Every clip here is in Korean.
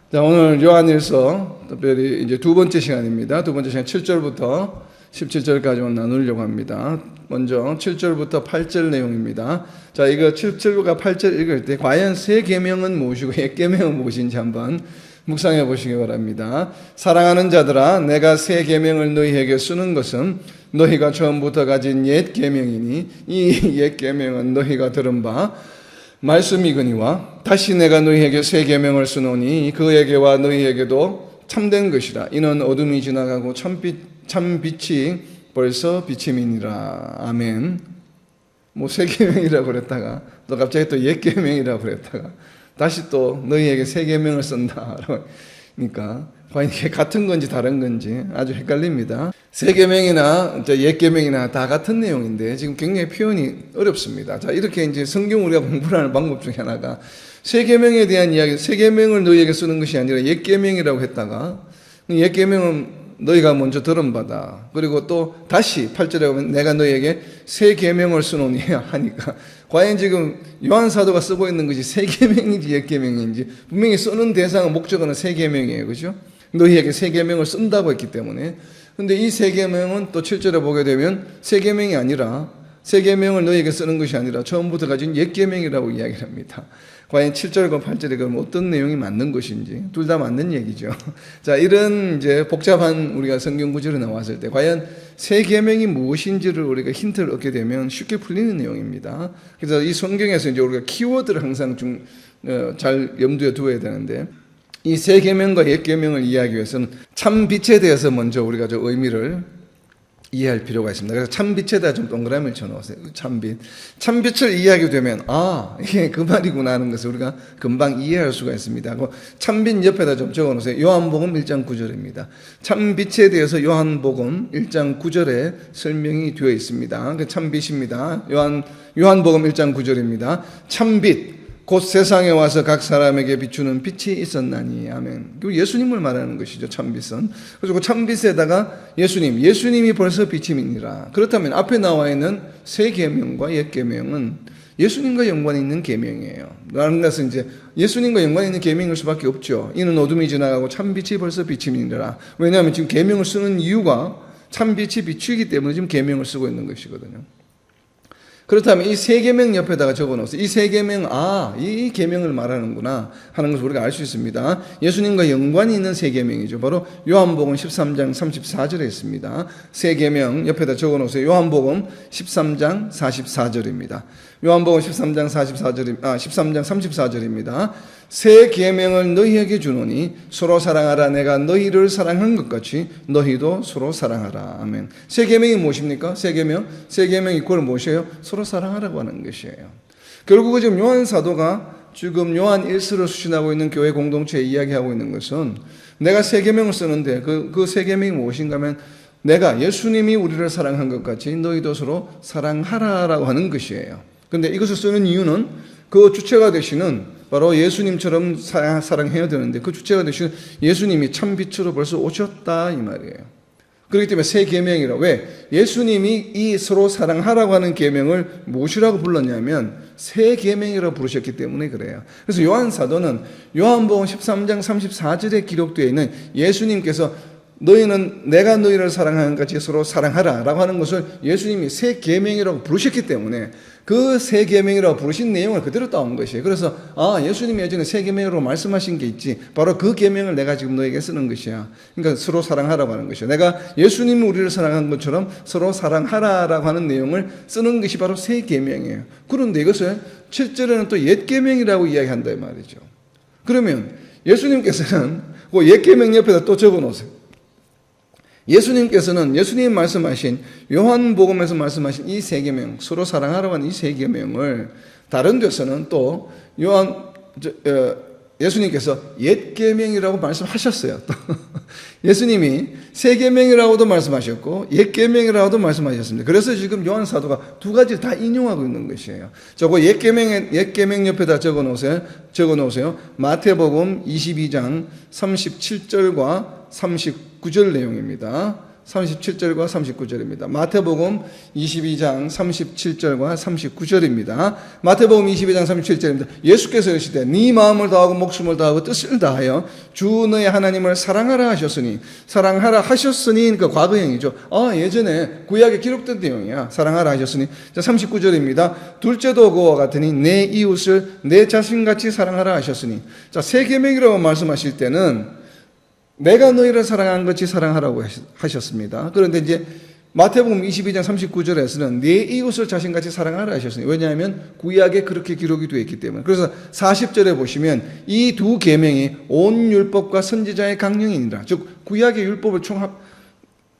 자, 오늘 요한일서 특별히 이제 두 번째 시간입니다. 두 번째 시간 7절부터 17절까지만 나누려고 합니다. 먼저 7절부터 8절 내용입니다. 자, 이거 7절과 8절 읽을 때 과연 새 계명은 무엇이고 옛 계명은 무엇인지 한번 묵상해 보시기 바랍니다. 사랑하는 자들아, 내가 새 계명을 너희에게 쓰는 것은 너희가 처음부터 가진 옛 계명이니 이 옛 계명은 너희가 들은 바 말씀이거니와 다시 내가 너희에게 새 계명을 쓰노니 그에게와 너희에게도 참된 것이라. 이는 어둠이 지나가고 참 빛이 벌써 비침이니라. 아멘. 뭐 새 계명이라고 그랬다가 또 갑자기 또 옛 계명이라고 그랬다가 다시 또 너희에게 새 계명을 쓴다. 그러니까 과연 이게 같은 건지 다른 건지 아주 헷갈립니다. 새 계명이나 옛 계명이나 다 같은 내용인데 지금 굉장히 표현이 어렵습니다. 자, 이렇게 이제 성경 우리가 공부를 하는 방법 중에 하나가 새 계명에 대한 이야기, 새 계명을 너희에게 쓰는 것이 아니라 옛 계명이라고 했다가 옛 계명은 너희가 먼저 들은 바다. 그리고 또 다시 8절에 보면 내가 너희에게 새 계명을 쓰노니 하니까 과연 지금 요한 사도가 쓰고 있는 것이 새 계명인지 옛 계명인지 분명히 쓰는 대상은 목적어는 새 계명이에요. 그죠? 너희에게 새 계명을 쓴다고 했기 때문에. 근데 이 새 계명은 또 7절에 보게 되면 새 계명이 아니라 새 계명을 너희에게 쓰는 것이 아니라 처음부터 가진 옛 계명이라고 이야기를 합니다. 과연 7절과 8절에 그럼 어떤 내용이 맞는 것인지 둘 다 맞는 얘기죠. 자, 이런 이제 복잡한 우리가 성경 구절이 나왔을 때 과연 새 계명이 무엇인지를 우리가 힌트를 얻게 되면 쉽게 풀리는 내용입니다. 그래서 이 성경에서 이제 우리가 키워드를 항상 잘 염두에 두어야 되는데 이 새 계명과 옛 계명을 이해하기 위해서는 참 빛에 대해서 먼저 우리가 저 의미를 이해할 필요가 있습니다. 그래서 참빛에다 좀 동그라미를 쳐놓으세요. 참빛. 참빛을 이해하게 되면, 이게 그 말이구나 하는 것을 우리가 금방 이해할 수가 있습니다. 참빛 옆에다 좀 적어놓으세요. 요한복음 1장 9절입니다. 참빛에 대해서 요한복음 1장 9절에 설명이 되어 있습니다. 참빛입니다. 요한복음 1장 9절입니다. 참빛. 곧 세상에 와서 각 사람에게 비추는 빛이 있었나니. 아멘. 예수님을 말하는 것이죠. 참빛은. 그래서 그 참빛에다가 예수님이 벌써 빛임이니라. 그렇다면 앞에 나와 있는 새 계명과 옛 계명은 예수님과 연관이 있는 계명이에요. 라는 것은 이제 예수님과 연관이 있는 계명일 수밖에 없죠. 이는 어둠이 지나가고 참빛이 벌써 비침이니라. 왜냐하면 지금 계명을 쓰는 이유가 참빛이 비추기 때문에 지금 계명을 쓰고 있는 것이거든요. 그렇다면 이 새 계명 옆에다가 적어놓으세요. 이 새 계명, 이 계명을 말하는구나 하는 것을 우리가 알 수 있습니다. 예수님과 연관이 있는 새 계명이죠. 바로 요한복음 13장 34절에 있습니다. 새 계명 옆에다 적어놓으세요. 요한복음 13장 44절입니다. 요한복음 13장 34절입니다. 새 계명을 너희에게 주노니 서로 사랑하라. 내가 너희를 사랑한 것 같이 너희도 서로 사랑하라. 아멘. 새 계명이 무엇입니까? 새 계명 이퀄은 무엇이에요? 서로 사랑하라고 하는 것이에요. 결국 지금 요한 사도가 지금 요한 1서를 수신하고 있는 교회 공동체에 이야기하고 있는 것은 내가 새 계명을 쓰는데 그 새 계명이 무엇인가 하면 내가 예수님이 우리를 사랑한 것 같이 너희도 서로 사랑하라라고 하는 것이에요. 그런데 이것을 쓰는 이유는 그 주체가 되시는 바로 예수님처럼 사랑해야 되는데 그 주체가 되시는 예수님이 참빛으로 벌써 오셨다 이 말이에요. 그렇기 때문에 새 계명이라. 왜? 예수님이 이 서로 사랑하라고 하는 계명을 무엇이라고 불렀냐면 새 계명이라고 부르셨기 때문에 그래요. 그래서 요한 사도는 요한복음 13장 34절에 기록되어 있는 예수님께서 너희는 내가 너희를 사랑하는 것 같이 서로 사랑하라 라고 하는 것을 예수님이 새 계명이라고 부르셨기 때문에 그 새 계명이라고 부르신 내용을 그대로 따온 것이에요. 그래서 예수님이 예전에 새 계명으로 말씀하신 게 있지, 바로 그 계명을 내가 지금 너에게 쓰는 것이야. 그러니까 서로 사랑하라고 하는 것이야. 내가 예수님이 우리를 사랑한 것처럼 서로 사랑하라라고 하는 내용을 쓰는 것이 바로 새 계명이에요. 그런데 이것을 7절에는 또 옛 계명이라고 이야기한다 이 말이죠. 그러면 예수님께서는 그 옛 계명 옆에다 또 적어놓으세요. 예수님께서는 예수님 말씀하신 요한복음에서 말씀하신 이 새 계명, 서로 사랑하라고 하는 이 새 계명을 다른 데서는 또 예수님께서 옛 계명이라고 말씀하셨어요. 또 예수님이 새 계명이라고도 말씀하셨고 옛 계명이라고도 말씀하셨습니다. 그래서 지금 요한 사도가 두 가지 다 인용하고 있는 것이에요. 저거 옛 계명 옆에다 적어 놓으세요. 마태복음 22장 37절과 39절 내용입니다. 37절과 39절입니다. 마태복음 22장 37절과 39절입니다. 마태복음 22장 37절입니다. 예수께서 이르시되 네 마음을 다하고 목숨을 다하고 뜻을 다하여 주 너의 하나님을 사랑하라 하셨으니, 사랑하라 하셨으니 그 과거형이죠. 예전에 구약에 기록된 내용이야. 사랑하라 하셨으니. 자, 39절입니다. 둘째도 그와 같으니 내 이웃을 내 자신같이 사랑하라 하셨으니. 자, 세 계명이라고 말씀하실 때는 내가 너희를 사랑한 것이 사랑하라고 하셨습니다. 그런데 이제 마태복음 22장 39절에서는 내 이웃을 자신같이 사랑하라 하셨으니, 왜냐하면 구약에 그렇게 기록이 되어 있기 때문에. 그래서 40절에 보시면 이 두 계명이 온 율법과 선지자의 강령이니라, 즉 구약의 율법을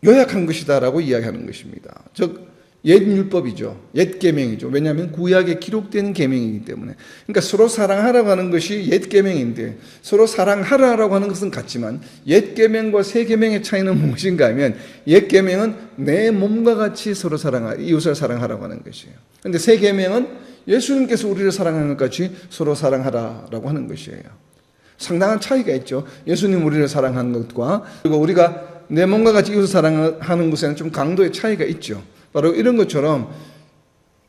요약한 것이다라고 이야기하는 것입니다. 즉 옛 율법이죠. 옛 계명이죠. 왜냐하면 구약에 기록된 계명이기 때문에. 그러니까 서로 사랑하라고 하는 것이 옛 계명인데, 서로 사랑하라라고 하는 것은 같지만 옛 계명과 새 계명의 차이는 무엇인가 하면, 옛 계명은 내 몸과 같이 서로 이웃을 사랑하라고 하는 것이에요. 그런데 새 계명은 예수님께서 우리를 사랑하는 것 같이 서로 사랑하라라고 하는 것이에요. 상당한 차이가 있죠. 예수님 우리를 사랑하는 것과, 그리고 우리가 내 몸과 같이 이웃을 사랑하는 것에는 좀 강도의 차이가 있죠. 바로 이런 것처럼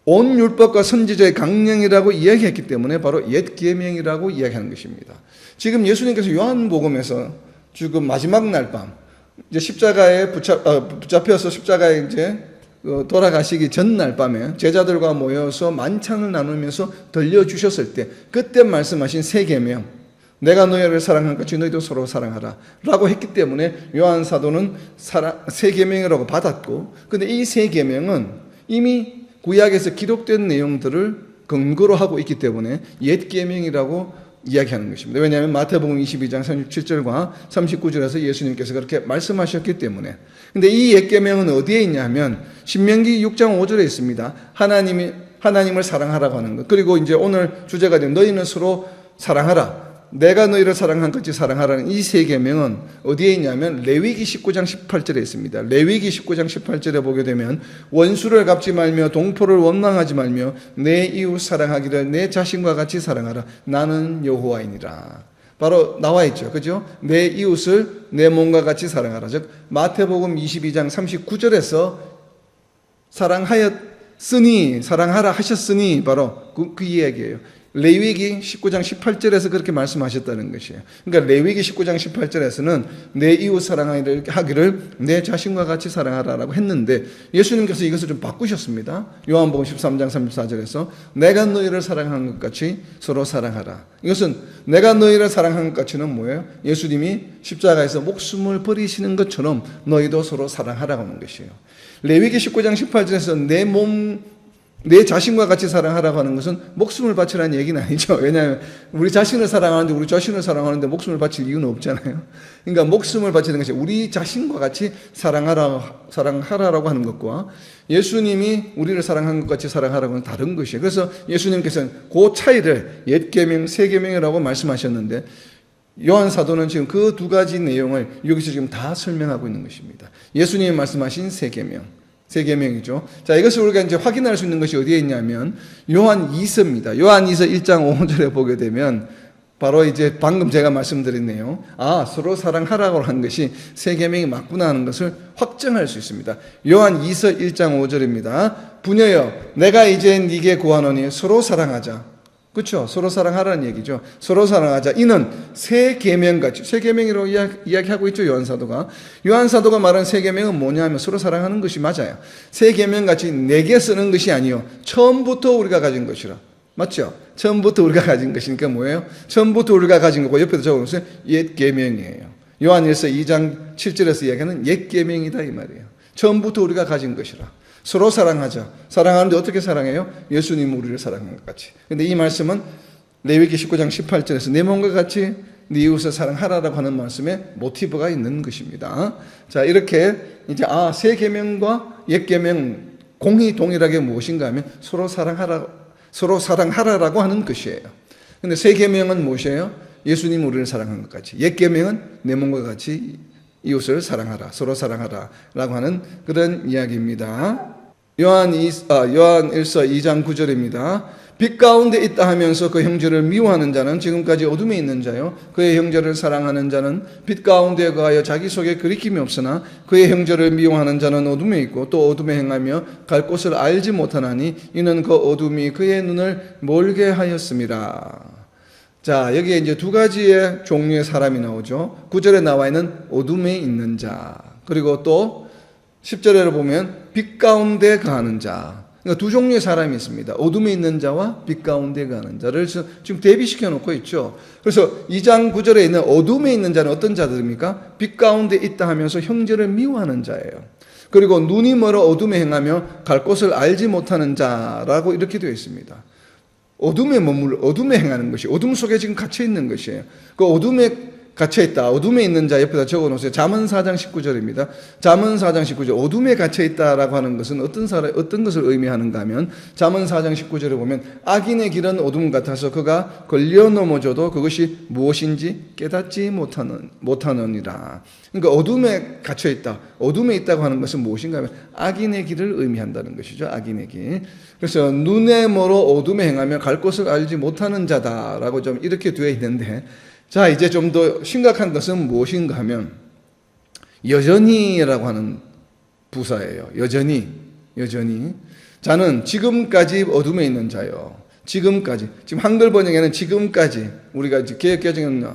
온 율법과 선지자의 강령이라고 이야기했기 때문에 바로 옛 계명이라고 이야기하는 것입니다. 지금 예수님께서 요한복음에서 지금 마지막 날 밤, 이제 십자가에 붙잡혀서 십자가에 이제 돌아가시기 전날 밤에 제자들과 모여서 만찬을 나누면서 들려주셨을 때, 그때 말씀하신 세 계명, 내가 너희를 사랑한 것이 너희도 서로 사랑하라 라고 했기 때문에 요한 사도는 세 계명이라고 받았고, 근데 이 세 계명은 이미 구약에서 기록된 내용들을 근거로 하고 있기 때문에 옛 계명이라고 이야기하는 것입니다. 왜냐하면 마태복음 22장 37절과 39절에서 예수님께서 그렇게 말씀하셨기 때문에. 근데 이 옛 계명은 어디에 있냐 하면 신명기 6장 5절에 있습니다. 하나님을 사랑하라고 하는 것. 그리고 이제 오늘 주제가 된 너희는 서로 사랑하라, 내가 너희를 사랑한 것이 사랑하라는 이 세 계명은 어디에 있냐면 레위기 19장 18절에 있습니다. 레위기 19장 18절에 보게 되면 원수를 갚지 말며 동포를 원망하지 말며 내 이웃 사랑하기를 내 자신과 같이 사랑하라, 나는 여호와이니라. 바로 나와 있죠. 그죠? 내 이웃을 내 몸과 같이 사랑하라. 즉 마태복음 22장 39절에서 사랑하라 하셨으니 바로 그 이야기예요. 레위기 19장 18절에서 그렇게 말씀하셨다는 것이에요. 그러니까 레위기 19장 18절에서는 내 이웃 사랑하기를 내 자신과 같이 사랑하라라고 했는데, 예수님께서 이것을 좀 바꾸셨습니다. 요한복음 13장 34절에서 내가 너희를 사랑한 것 같이 서로 사랑하라. 이것은 내가 너희를 사랑한 것 같이는 뭐예요? 예수님이 십자가에서 목숨을 버리시는 것처럼 너희도 서로 사랑하라고 하는 것이에요. 레위기 19장 18절에서 내 자신과 같이 사랑하라고 하는 것은 목숨을 바치라는 얘기는 아니죠. 왜냐하면 우리 자신을 사랑하는데 우리 자신을 사랑하는데 목숨을 바칠 이유는 없잖아요. 그러니까 목숨을 바치는 것이 우리 자신과 같이 사랑하라라고 하는 것과 예수님이 우리를 사랑한 것 같이 사랑하라고 하는 다른 것이에요. 그래서 예수님께서는 그 차이를 옛 계명, 새 계명이라고 말씀하셨는데, 요한 사도는 지금 그 두 가지 내용을 여기서 지금 다 설명하고 있는 것입니다. 예수님이 말씀하신 새 계명이죠. 자, 이것을 우리가 이제 확인할 수 있는 것이 어디에 있냐면 요한 2서입니다. 요한 2서 1장 5절에 보게 되면 바로 이제 방금 제가 말씀드린 내용, 서로 사랑하라고 한 것이 새 계명이 맞구나 하는 것을 확정할 수 있습니다. 요한 2서 1장 5절입니다. 부녀여, 내가 이제 네게 구하노니 서로 사랑하자. 그렇죠? 서로 사랑하라는 얘기죠. 서로 사랑하자. 이는 새 계명같이, 새 계명이라고 이야기하고 있죠. 요한 사도가 말한 새 계명은 뭐냐 하면 서로 사랑하는 것이 맞아요. 새 계명같이 내게 쓰는 것이 아니요 처음부터 우리가 가진 것이라. 맞죠? 처음부터 우리가 가진 것이니까 뭐예요? 처음부터 우리가 가진 거고, 옆에도 적어놓으세요. 옛 계명이에요. 요한일서 2장 7절에서 이야기하는 옛 계명이다 이 말이에요. 처음부터 우리가 가진 것이라. 서로 사랑하자. 사랑하는데 어떻게 사랑해요? 예수님 우리를 사랑한 것 같이. 근데 이 말씀은 레위기 19장 18절에서 내 몸과 같이 네 이웃을 사랑하라라고 하는 말씀에 모티브가 있는 것입니다. 자, 이렇게 이제 새 계명과 옛 계명 공이 동일하게 무엇인가 하면 서로 사랑하라라고 하는 것이에요. 근데 새 계명은 무엇이에요? 예수님 우리를 사랑한 것 같이. 옛 계명은 내 몸과 같이 이웃을 사랑하라, 서로 사랑하라라고 하는 그런 이야기입니다. 요한일서 2장 9절입니다. 빛 가운데 있다 하면서 그 형제를 미워하는 자는 지금까지 어둠에 있는 자요, 그의 형제를 사랑하는 자는 빛 가운데 거하여 자기 속에 거리낌이 없으나 그의 형제를 미워하는 자는 어둠에 있고 또 어둠에 행하며 갈 곳을 알지 못하나니 이는 그 어둠이 그의 눈을 멀게 하였음이라. 자, 여기에 이제 두 가지의 종류의 사람이 나오죠. 9절에 나와 있는 어둠에 있는 자, 그리고 또 10절에 보면 빛 가운데 거하는 자. 그러니까 두 종류의 사람이 있습니다. 어둠에 있는 자와 빛 가운데 거하는 자를 지금 대비시켜 놓고 있죠. 그래서 2장 9절에 있는 어둠에 있는 자는 어떤 자들입니까? 빛 가운데 있다 하면서 형제를 미워하는 자예요. 그리고 눈이 멀어 어둠에 행하며 갈 곳을 알지 못하는 자라고 이렇게 되어 있습니다. 어둠에 행하는 것이, 어둠 속에 지금 갇혀 있는 것이에요. 그 어둠에 갇혀있다, 어둠에 있는 자 옆에다 적어놓으세요. 잠언 4장 19절입니다. 잠언 4장 19절, 어둠에 갇혀있다라고 하는 것은 어떤 것을 의미하는가 하면 잠언 4장 19절에 보면 악인의 길은 어둠 같아서 그가 걸려 넘어져도 그것이 무엇인지 깨닫지 못하느니라. 그러니까 어둠에 갇혀있다, 어둠에 있다고 하는 것은 무엇인가 하면 악인의 길을 의미한다는 것이죠. 악인의 길. 그래서 눈에 멀어 어둠에 행하며 갈 곳을 알지 못하는 자다라고 좀 이렇게 되어 있는데, 자, 이제 좀 더 심각한 것은 무엇인가 하면 여전히라고 하는 부사예요. 여전히. 자는 지금까지 어둠에 있는 자요. 지금까지. 지금 한글 번역에는 지금까지, 우리가 개역 개정에는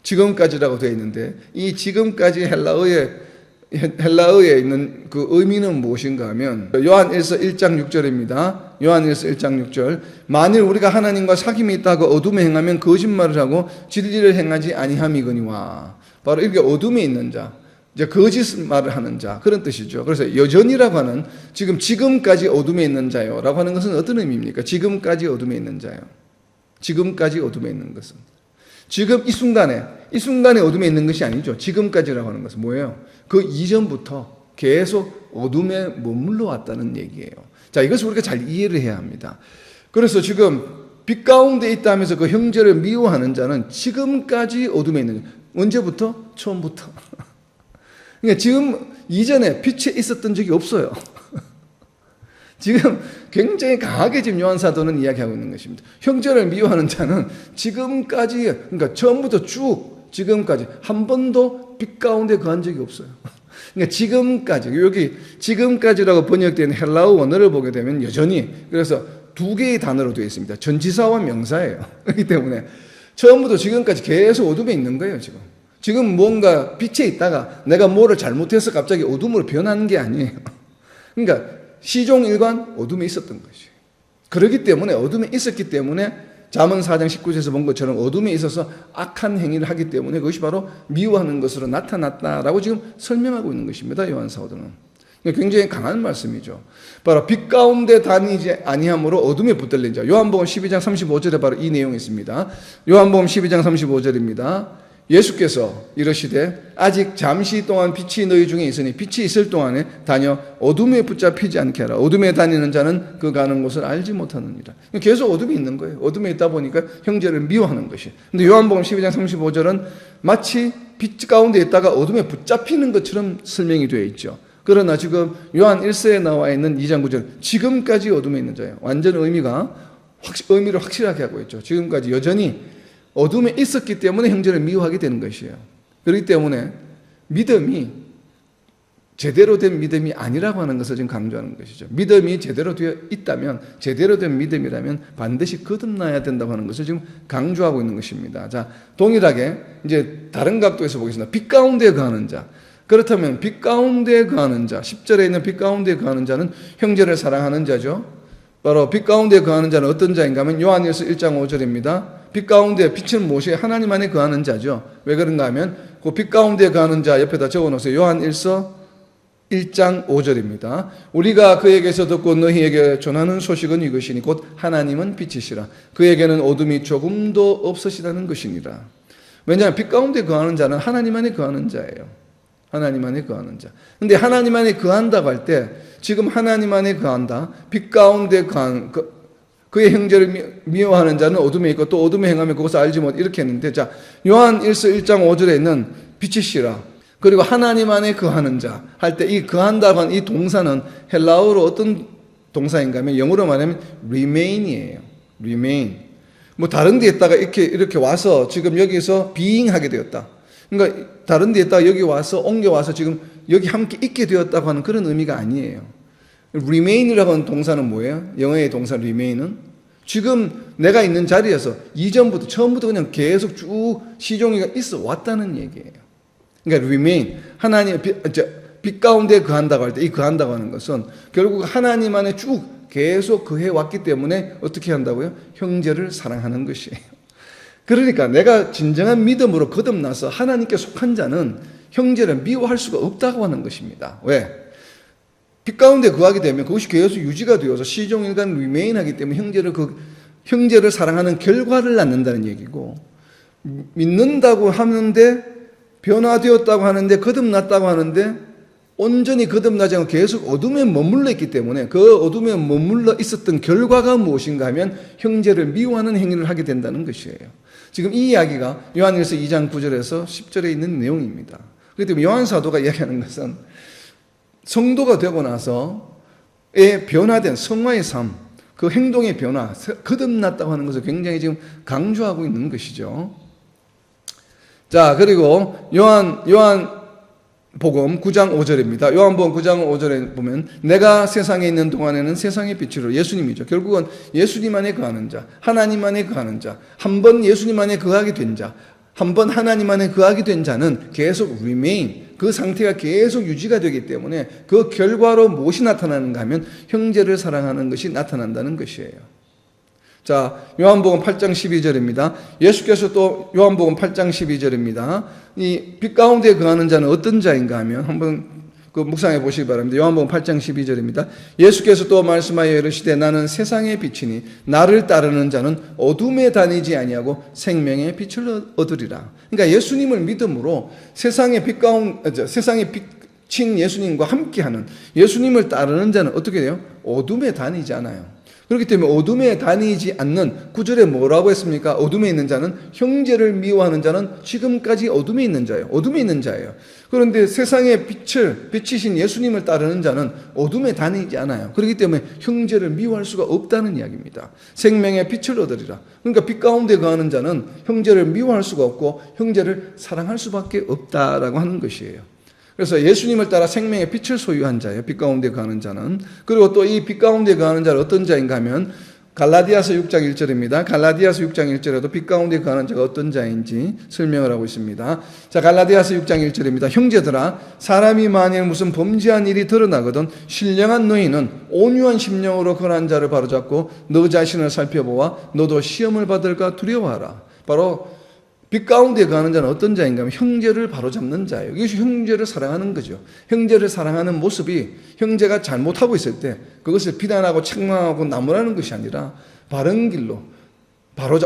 지금까지라고 되어 있는데, 이 지금까지 헬라어에 있는 그 의미는 무엇인가 하면 요한일서 1장 6절입니다. 요한일서 1장 6절. 만일 우리가 하나님과 사귐이 있다고 어둠에 행하면 거짓말을 하고 진리를 행하지 아니함이거니와. 바로 이렇게 어둠에 있는 자, 이제 거짓말을 하는 자, 그런 뜻이죠. 그래서 여전이라고 하는, 지금까지 어둠에 있는 자요라고 하는 것은 어떤 의미입니까? 지금까지 어둠에 있는 자요. 지금까지 어둠에 있는 것은 지금 이 순간에 어둠에 있는 것이 아니죠. 지금까지라고 하는 것은 뭐예요? 그 이전부터 계속 어둠에 머물러 왔다는 얘기예요. 자, 이것을 우리가 잘 이해를 해야 합니다. 그래서 지금 빛 가운데 있다 하면서 그 형제를 미워하는 자는 지금까지 어둠에 있는 자. 언제부터? 처음부터. 그러니까 지금 이전에 빛에 있었던 적이 없어요. 지금 굉장히 강하게 지금 요한 사도는 이야기하고 있는 것입니다. 형제를 미워하는 자는 지금까지, 그러니까 처음부터 쭉 지금까지 한 번도 빛 가운데 거한 적이 없어요. 그러니까 지금까지, 여기 지금까지라고 번역된 헬라어 원어를 보게 되면 여전히, 그래서 두 개의 단어로 되어 있습니다. 전치사와 명사예요. 그렇기 때문에 처음부터 지금까지 계속 어둠에 있는 거예요. 지금 뭔가 빛에 있다가 내가 뭐를 잘못해서 갑자기 어둠으로 변하는 게 아니에요. 그러니까 시종일관 어둠에 있었던 것이에요. 그렇기 때문에 어둠에 있었기 때문에 잠언 4장 19절에서 본 것처럼 어둠에 있어서 악한 행위를 하기 때문에 그것이 바로 미워하는 것으로 나타났다라고 지금 설명하고 있는 것입니다. 요한 사도는. 굉장히 강한 말씀이죠. 바로 빛 가운데 다니지 아니함으로 어둠에 붙들린 자. 요한복음 12장 35절에 바로 이 내용이 있습니다. 요한복음 12장 35절입니다. 예수께서 이르시되 아직 잠시 동안 빛이 너희 중에 있으니 빛이 있을 동안에 다녀 어둠에 붙잡히지 않게 하라. 어둠에 다니는 자는 그 가는 곳을 알지 못하느니라. 계속 어둠에 있는 거예요. 어둠에 있다 보니까 형제를 미워하는 것이. 근데 요한복음 12장 35절은 마치 빛 가운데 있다가 어둠에 붙잡히는 것처럼 설명이 되어 있죠. 그러나 지금 요한 1서에 나와 있는 2장 9절, 지금까지 어둠에 있는 자예요. 완전 의미를 확실하게 하고 있죠. 지금까지 여전히 어둠에 있었기 때문에 형제를 미워하게 되는 것이에요. 그렇기 때문에 믿음이 제대로 된 믿음이 아니라고 하는 것을 지금 강조하는 것이죠. 믿음이 제대로 되어 있다면, 제대로 된 믿음이라면 반드시 거듭나야 된다고 하는 것을 지금 강조하고 있는 것입니다. 자, 동일하게 이제 다른 각도에서 보겠습니다. 빛 가운데 거하는 자. 그렇다면 빛 가운데 거하는 자, 10절에 있는 빛 가운데 거하는 자는 형제를 사랑하는 자죠. 바로 빛 가운데 거하는 자는 어떤 자인가 하면 요한일서 1장 5절입니다. 빛 가운데, 빛은 무엇이 하나님 안에 거하는 자죠. 왜 그런가 하면 그 빛 가운데 거하는 자 옆에다 적어놓으세요. 요한일서 1장 5절입니다. 우리가 그에게서 듣고 너희에게 전하는 소식은 이것이니 곧 하나님은 빛이시라. 그에게는 어둠이 조금도 없으시다는 것이니라. 왜냐하면 빛 가운데 거하는 자는 하나님 안에 거하는 자예요. 하나님 안에 거하는 자. 근데 하나님 안에 거한다고 할 때 지금 하나님 안에 거한다. 빛 가운데 거한 그의 형제를 미워하는 자는 어둠에 있고 또 어둠에 행하면 그것을 알지 못, 이렇게 했는데, 자, 요한 1서 1장 5절에 있는 빛이시라. 그리고 하나님 안에 거하는 자 할 때 이 거한다고 하는 이 동사는 헬라어로 어떤 동사인가 하면 영어로 말하면 remain이에요. remain. 뭐 다른 데 있다가 이렇게 와서 지금 여기서 being 하게 되었다. 그러니까 다른 데 있다가 여기 와서 옮겨와서 지금 여기 함께 있게 되었다고 하는 그런 의미가 아니에요. remain이라고 하는 동사는 뭐예요? 영어의 동사 remain은 지금 내가 있는 자리에서 이전부터 처음부터 그냥 계속 쭉 시종이가 있어 왔다는 얘기예요. 그러니까 remain 하나님 빛 가운데 거한다고 할 때 이 거한다고 하는 것은 결국 하나님 안에 쭉 계속 거해 왔기 때문에 어떻게 한다고요? 형제를 사랑하는 것이에요. 그러니까 내가 진정한 믿음으로 거듭나서 하나님께 속한 자는 형제를 미워할 수가 없다고 하는 것입니다. 왜? 빛 가운데 거하게 되면 그것이 계속 유지가 되어서 시종일관 remain하기 때문에 형제를 사랑하는 결과를 낳는다는 얘기고, 믿는다고 하는데 변화되었다고 하는데 거듭났다고 하는데 온전히 거듭나지 않고 계속 어둠에 머물러 있기 때문에 그 어둠에 머물러 있었던 결과가 무엇인가 하면 형제를 미워하는 행위를 하게 된다는 것이에요. 지금 이 이야기가 요한일서 2장 9절에서 10절에 있는 내용입니다. 그렇기 때문에 요한 사도가 이야기하는 것은 성도가 되고 나서의 변화된 성화의 삶, 그 행동의 변화, 거듭났다고 하는 것을 굉장히 지금 강조하고 있는 것이죠. 자, 그리고 요한복음 9장 5절입니다. 요한복음 9장 5절에 보면 내가 세상에 있는 동안에는 세상의 빛으로, 예수님이죠. 결국은 예수님 안에 거하는 자, 하나님 안에 거하는 자, 한 번 예수님 안에 거하게 된 자, 한 번 하나님 안에 거하게 된 자는 계속 remain, 그 상태가 계속 유지가 되기 때문에 그 결과로 무엇이 나타나는가 하면 형제를 사랑하는 것이 나타난다는 것이에요. 자, 요한복음 8장 12절입니다. 예수께서 또 요한복음 8장 12절입니다. 이 빛 가운데 거하는 자는 어떤 자인가 하면 한번 그 묵상해 보시기 바랍니다. 요한복음 8장 12절입니다. 예수께서 또 말씀하여 이르시되 나는 세상의 빛이니 나를 따르는 자는 어둠에 다니지 아니하고 생명의 빛을 얻으리라. 그러니까 예수님을 믿음으로 세상의 빛인 예수님과 함께하는, 예수님을 따르는 자는 어떻게 돼요? 어둠에 다니지 않아요. 그렇기 때문에 어둠에 다니지 않는, 9절에 뭐라고 했습니까? 어둠에 있는 자는, 형제를 미워하는 자는 지금까지 어둠에 있는 자예요. 어둠에 있는 자예요. 그런데 세상의 빛이신 예수님을 따르는 자는 어둠에 다니지 않아요. 그렇기 때문에 형제를 미워할 수가 없다는 이야기입니다. 생명의 빛을 얻으리라. 그러니까 빛 가운데 거하는 자는 형제를 미워할 수가 없고 형제를 사랑할 수밖에 없다라고 하는 것이에요. 그래서 예수님을 따라 생명의 빛을 소유한 자예요. 빛 가운데 거하는 자는. 그리고 또 이 빛 가운데 거하는 자는 어떤 자인가 하면 갈라디아서 6장 1절입니다. 갈라디아서 6장 1절에도 빛 가운데 거하는 자가 어떤 자인지 설명을 하고 있습니다. 자, 갈라디아서 6장 1절입니다. 형제들아, 사람이 만일 무슨 범죄한 일이 드러나거든 신령한 너희는 온유한 심령으로 그러한 자를 바로잡고 너 자신을 살펴보아 너도 시험을 받을까 두려워하라. 바로 빛 가운데 거하는 자는 어떤 자인가 하면 형제를 바로잡는 자예요. 이것이 형제를 사랑하는 거죠. 형제를 사랑하는 모습이 형제가 잘못하고 있을 때 그것을 비난하고 책망하고 나무라는 것이 아니라 바른 길로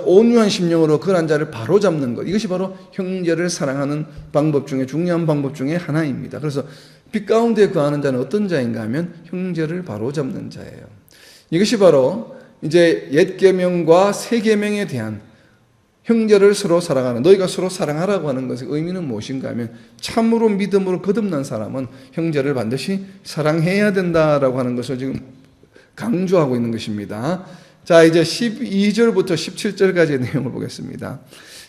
온유한 심령으로 그런 자를 바로잡는 것, 이것이 바로 형제를 사랑하는 방법 중에 중요한 방법 중에 하나입니다. 그래서 빛 가운데 거하는 자는 어떤 자인가 하면 형제를 바로잡는 자예요. 이것이 바로 이제 옛 계명과 새 계명에 대한 형제를 서로 사랑하는, 너희가 서로 사랑하라고 하는 것의 의미는 무엇인가 하면 참으로 믿음으로 거듭난 사람은 형제를 반드시 사랑해야 된다라고 하는 것을 지금 강조하고 있는 것입니다. 자, 이제 12절부터 17절까지의 내용을 보겠습니다.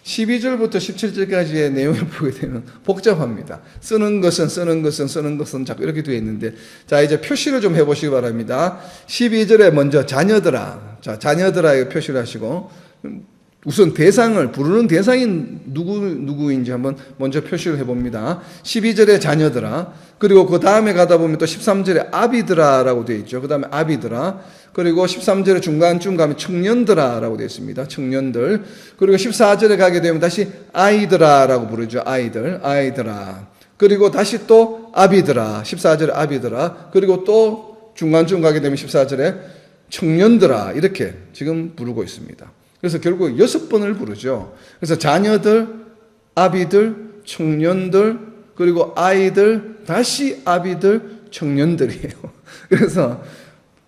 12절부터 17절까지의 내용을 보게 되면 복잡합니다. 쓰는 것은 자꾸 이렇게 되어 있는데, 자, 이제 표시를 좀 해보시기 바랍니다. 12절에 먼저 자녀들아, 자, 자녀들아 표시를 하시고, 우선 부르는 대상이 누구인지 한번 먼저 표시를 해봅니다. 12절에 자녀들아, 그리고 그 다음에 가다 보면 또 13절에 아비들아라고 되어 있죠. 그 다음에 아비들아, 그리고 13절에 중간쯤 가면 청년들아라고 되어 있습니다. 청년들. 그리고 14절에 가게 되면 다시 아이들아라고 부르죠. 아이들아. 그리고 다시 또 아비들아, 14절에 아비들아, 그리고 또 중간쯤 가게 되면 14절에 청년들아, 이렇게 지금 부르고 있습니다. 그래서 결국 6번을 부르죠. 그래서 자녀들, 아비들, 청년들, 그리고 아이들, 다시 아비들, 청년들이에요. 그래서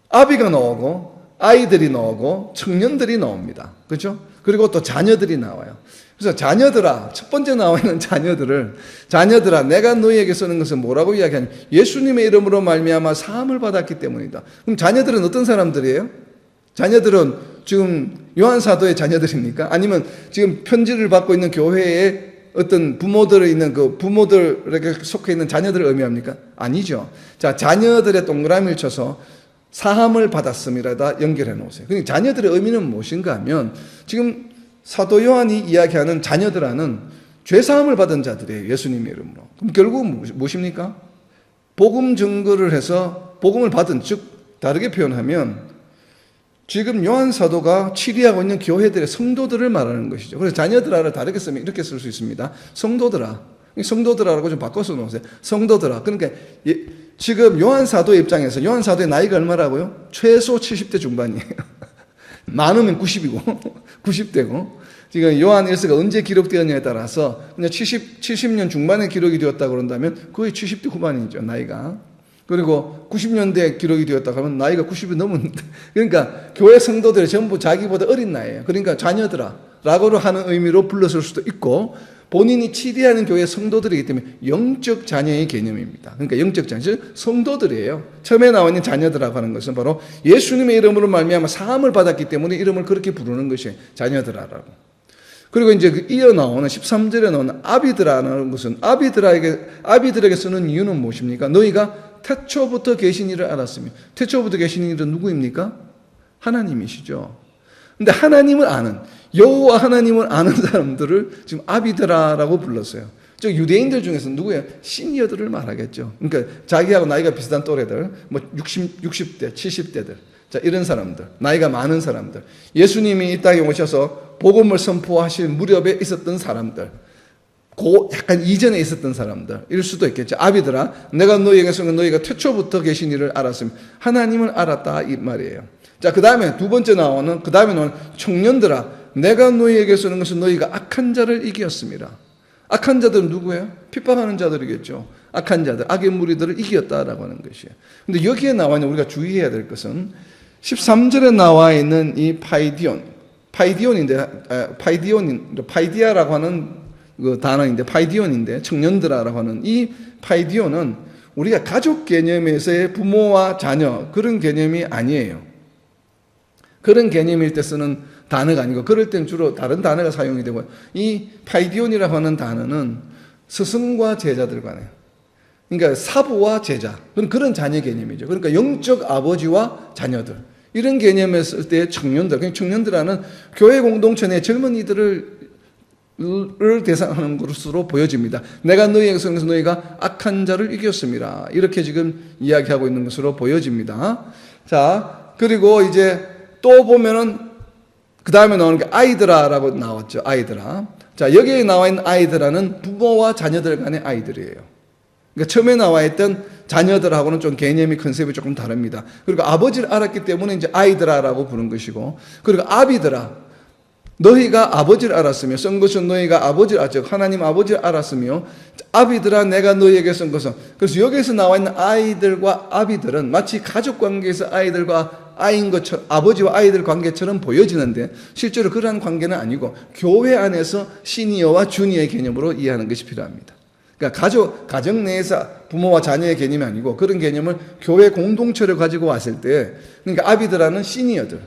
아비가 나오고 아이들이 나오고 청년들이 나옵니다. 그렇죠? 그리고 또 자녀들이 나와요. 그래서 자녀들아, 첫 번째 나와 있는 자녀들아 내가 너희에게 쓰는 것은 뭐라고 이야기하냐? 예수님의 이름으로 말미암아 사함을 받았기 때문이다. 그럼 자녀들은 어떤 사람들이에요? 자녀들은 지금 요한 사도의 자녀들입니까? 아니면 지금 편지를 받고 있는 교회에 어떤 부모들이 있는 그 부모들에게 속해 있는 자녀들을 의미합니까? 아니죠. 자, 자녀들의 동그라미를 쳐서 사함을 받았음이라다 연결해 놓으세요. 그러니까 자녀들의 의미는 무엇인가 하면 지금 사도 요한이 이야기하는 자녀들아는 죄사함을 받은 자들이에요. 예수님의 이름으로. 그럼 결국 무엇입니까? 복음 증거를 해서 복음을 받은, 즉 다르게 표현하면 지금 요한 사도가 치리하고 있는 교회들의 성도들을 말하는 것이죠. 그래서 자녀들아를 다르게 쓰면 이렇게 쓸 수 있습니다. 성도들아라고 좀 바꿔서 놓으세요. 성도들아. 그러니까 지금 요한 사도의 입장에서 요한 사도의 나이가 얼마라고요? 최소 70대 중반이에요. 많으면 90이고 90대고 지금 요한 1서가 언제 기록되었냐에 따라서 그냥 70년 중반에 기록이 되었다 그런다면 거의 70대 후반이죠. 나이가. 그리고 90년대에 기록이 되었다 하면 나이가 90이 넘었는데, 그러니까 교회 성도들이 전부 자기보다 어린 나이예요. 그러니까 자녀들아 라고 하는 의미로 불렀을 수도 있고, 본인이 치리하는 교회 성도들이기 때문에 영적 자녀의 개념입니다. 그러니까 영적 자녀, 성도들이에요. 처음에 나와 있는 자녀들이라고 하는 것은 바로 예수님의 이름으로 말미암아 사함을 받았기 때문에 이름을 그렇게 부르는 것이 자녀들아라고. 그리고 이제 이어 나오는 13절에 나오는 아비드라는 것은 아비들에게 쓰는 이유는 무엇입니까? 너희가 태초부터 계신 이를 알았으며, 태초부터 계신 이는 누구입니까? 하나님이시죠. 근데 하나님을 아는, 여호와 하나님을 아는 사람들을 지금 아비드라라고 불렀어요. 즉 유대인들 중에서 누구예요? 시니어들을 말하겠죠. 그러니까 자기하고 나이가 비슷한 또래들, 뭐 60대, 70대들, 자 이런 사람들, 나이가 많은 사람들, 예수님이 이 땅에 오셔서 복음을 선포하실 무렵에 있었던 사람들, 약간 이전에 있었던 사람들, 이럴 수도 있겠죠. 아비들아, 내가 너희에게 쓰는 너희가 태초부터 계신 이를 알았으면 하나님을 알았다 이 말이에요. 자, 그 다음에 나오는 청년들아, 내가 너희에게 쓰는 것은 너희가 악한 자를 이겼습니다. 악한 자들은 누구예요? 핍박하는 자들이겠죠. 악한 자들, 악의 무리들을 이겼다라고 하는 것이에요. 근데 여기에 나와 있는 우리가 주의해야 될 것은 13절에 나와 있는 이 파이디아라고 하는 그 단어인데, 파이디온인데, 청년들아라고 하는 이 파이디온은 우리가 가족 개념에서의 부모와 자녀, 그런 개념이 아니에요. 그런 개념일 때 쓰는 단어가 아니고, 그럴 땐 주로 다른 단어가 사용이 되고, 이 파이디온이라고 하는 단어는 스승과 제자들 간에, 그러니까 사부와 제자, 그런 자녀 개념이죠. 그러니까 영적 아버지와 자녀들, 이런 개념을 쓸 때 청년들아는 교회 공동체 내 젊은이들을 대상하는 것으로 보여집니다. 내가 너희에게 쓰는 것은 너희가 악한 자를 이겼습니다. 이렇게 지금 이야기하고 있는 것으로 보여집니다. 자, 그리고 이제 또 보면은 그 다음에 나오는 게 아이들아라고 나왔죠. 아이들아. 자, 여기에 나와 있는 아이들아는 부모와 자녀들 간의 아이들이에요. 그러니까 처음에 나와 있던 자녀들하고는 좀 개념이 컨셉이 조금 다릅니다. 그리고 아버지를 알았기 때문에 이제 아이들아라고 부른 것이고, 그리고 아비들아, 너희가 아버지를 알았으며 쓴 것은 너희가 아버지를 즉 하나님 아버지를 알았으며, 아비들아 내가 너희에게 쓴 것은, 그래서 여기에서 나와 있는 아이들과 아비들은 마치 가족 관계에서 아이들과 아이인 것처럼, 아버지와 아이들 관계처럼 보여지는데 실제로 그러한 관계는 아니고 교회 안에서 시니어와 주니어의 개념으로 이해하는 것이 필요합니다. 그러니까 가정 내에서 부모와 자녀의 개념이 아니고 그런 개념을 교회 공동체를 가지고 왔을 때, 그러니까 아비들아는 시니어들,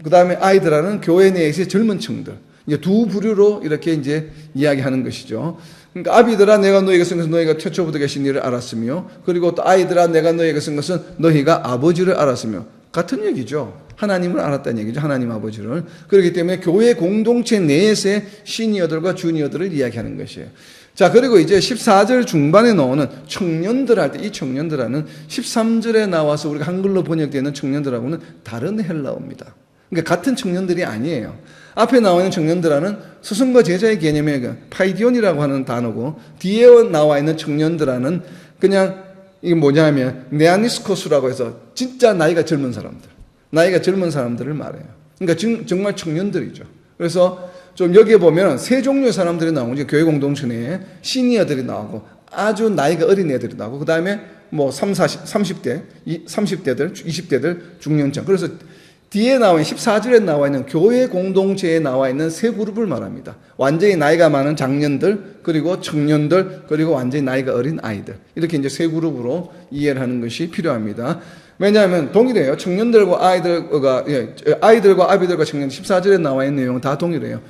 그 다음에 아이들아는 교회 내에서의 젊은 층들, 이제 두 부류로 이렇게 이제 이야기하는 것이죠. 그러니까 아비들아 내가 너희에게 쓴 것은 너희가 최초부터 계신 이를 알았으며, 그리고 또 아이들아 내가 너희에게 쓴 것은 너희가 아버지를 알았으며, 같은 얘기죠. 하나님을 알았다는 얘기죠. 하나님 아버지를. 그렇기 때문에 교회 공동체 내에서의 시니어들과 주니어들을 이야기하는 것이에요. 자, 그리고 이제 14절 중반에 나오는 청년들 할 때, 이 청년들하는 13절에 나와서 우리가 한글로 번역되는 청년들하고는 다른 헬라어입니다. 그러니까 같은 청년들이 아니에요. 앞에 나와 있는 청년들하는 스승과 제자의 개념의 파이디온이라고 하는 단어고, 뒤에 나와 있는 청년들하는 그냥 이게 뭐냐면 네아니스코스라고 해서 진짜 나이가 젊은 사람들을 말해요. 그러니까 정말 청년들이죠. 그래서 좀 여기에 보면 세 종류의 사람들이 나오고, 교회 공동체 내에 시니어들이 나오고, 아주 나이가 어린 애들이 나오고, 그 다음에 뭐 30대, 30대들, 20대들, 중년층. 그래서 뒤에 나와 있는 14절에 나와 있는 교회 공동체에 나와 있는 세 그룹을 말합니다. 완전히 나이가 많은 장년들, 그리고 청년들, 그리고 완전히 나이가 어린 아이들. 이렇게 이제 세 그룹으로 이해를 하는 것이 필요합니다. 왜냐하면 동일해요. 청년들과 아이들과 아비들과 청년 14절에 나와 있는 내용은 다 동일해요.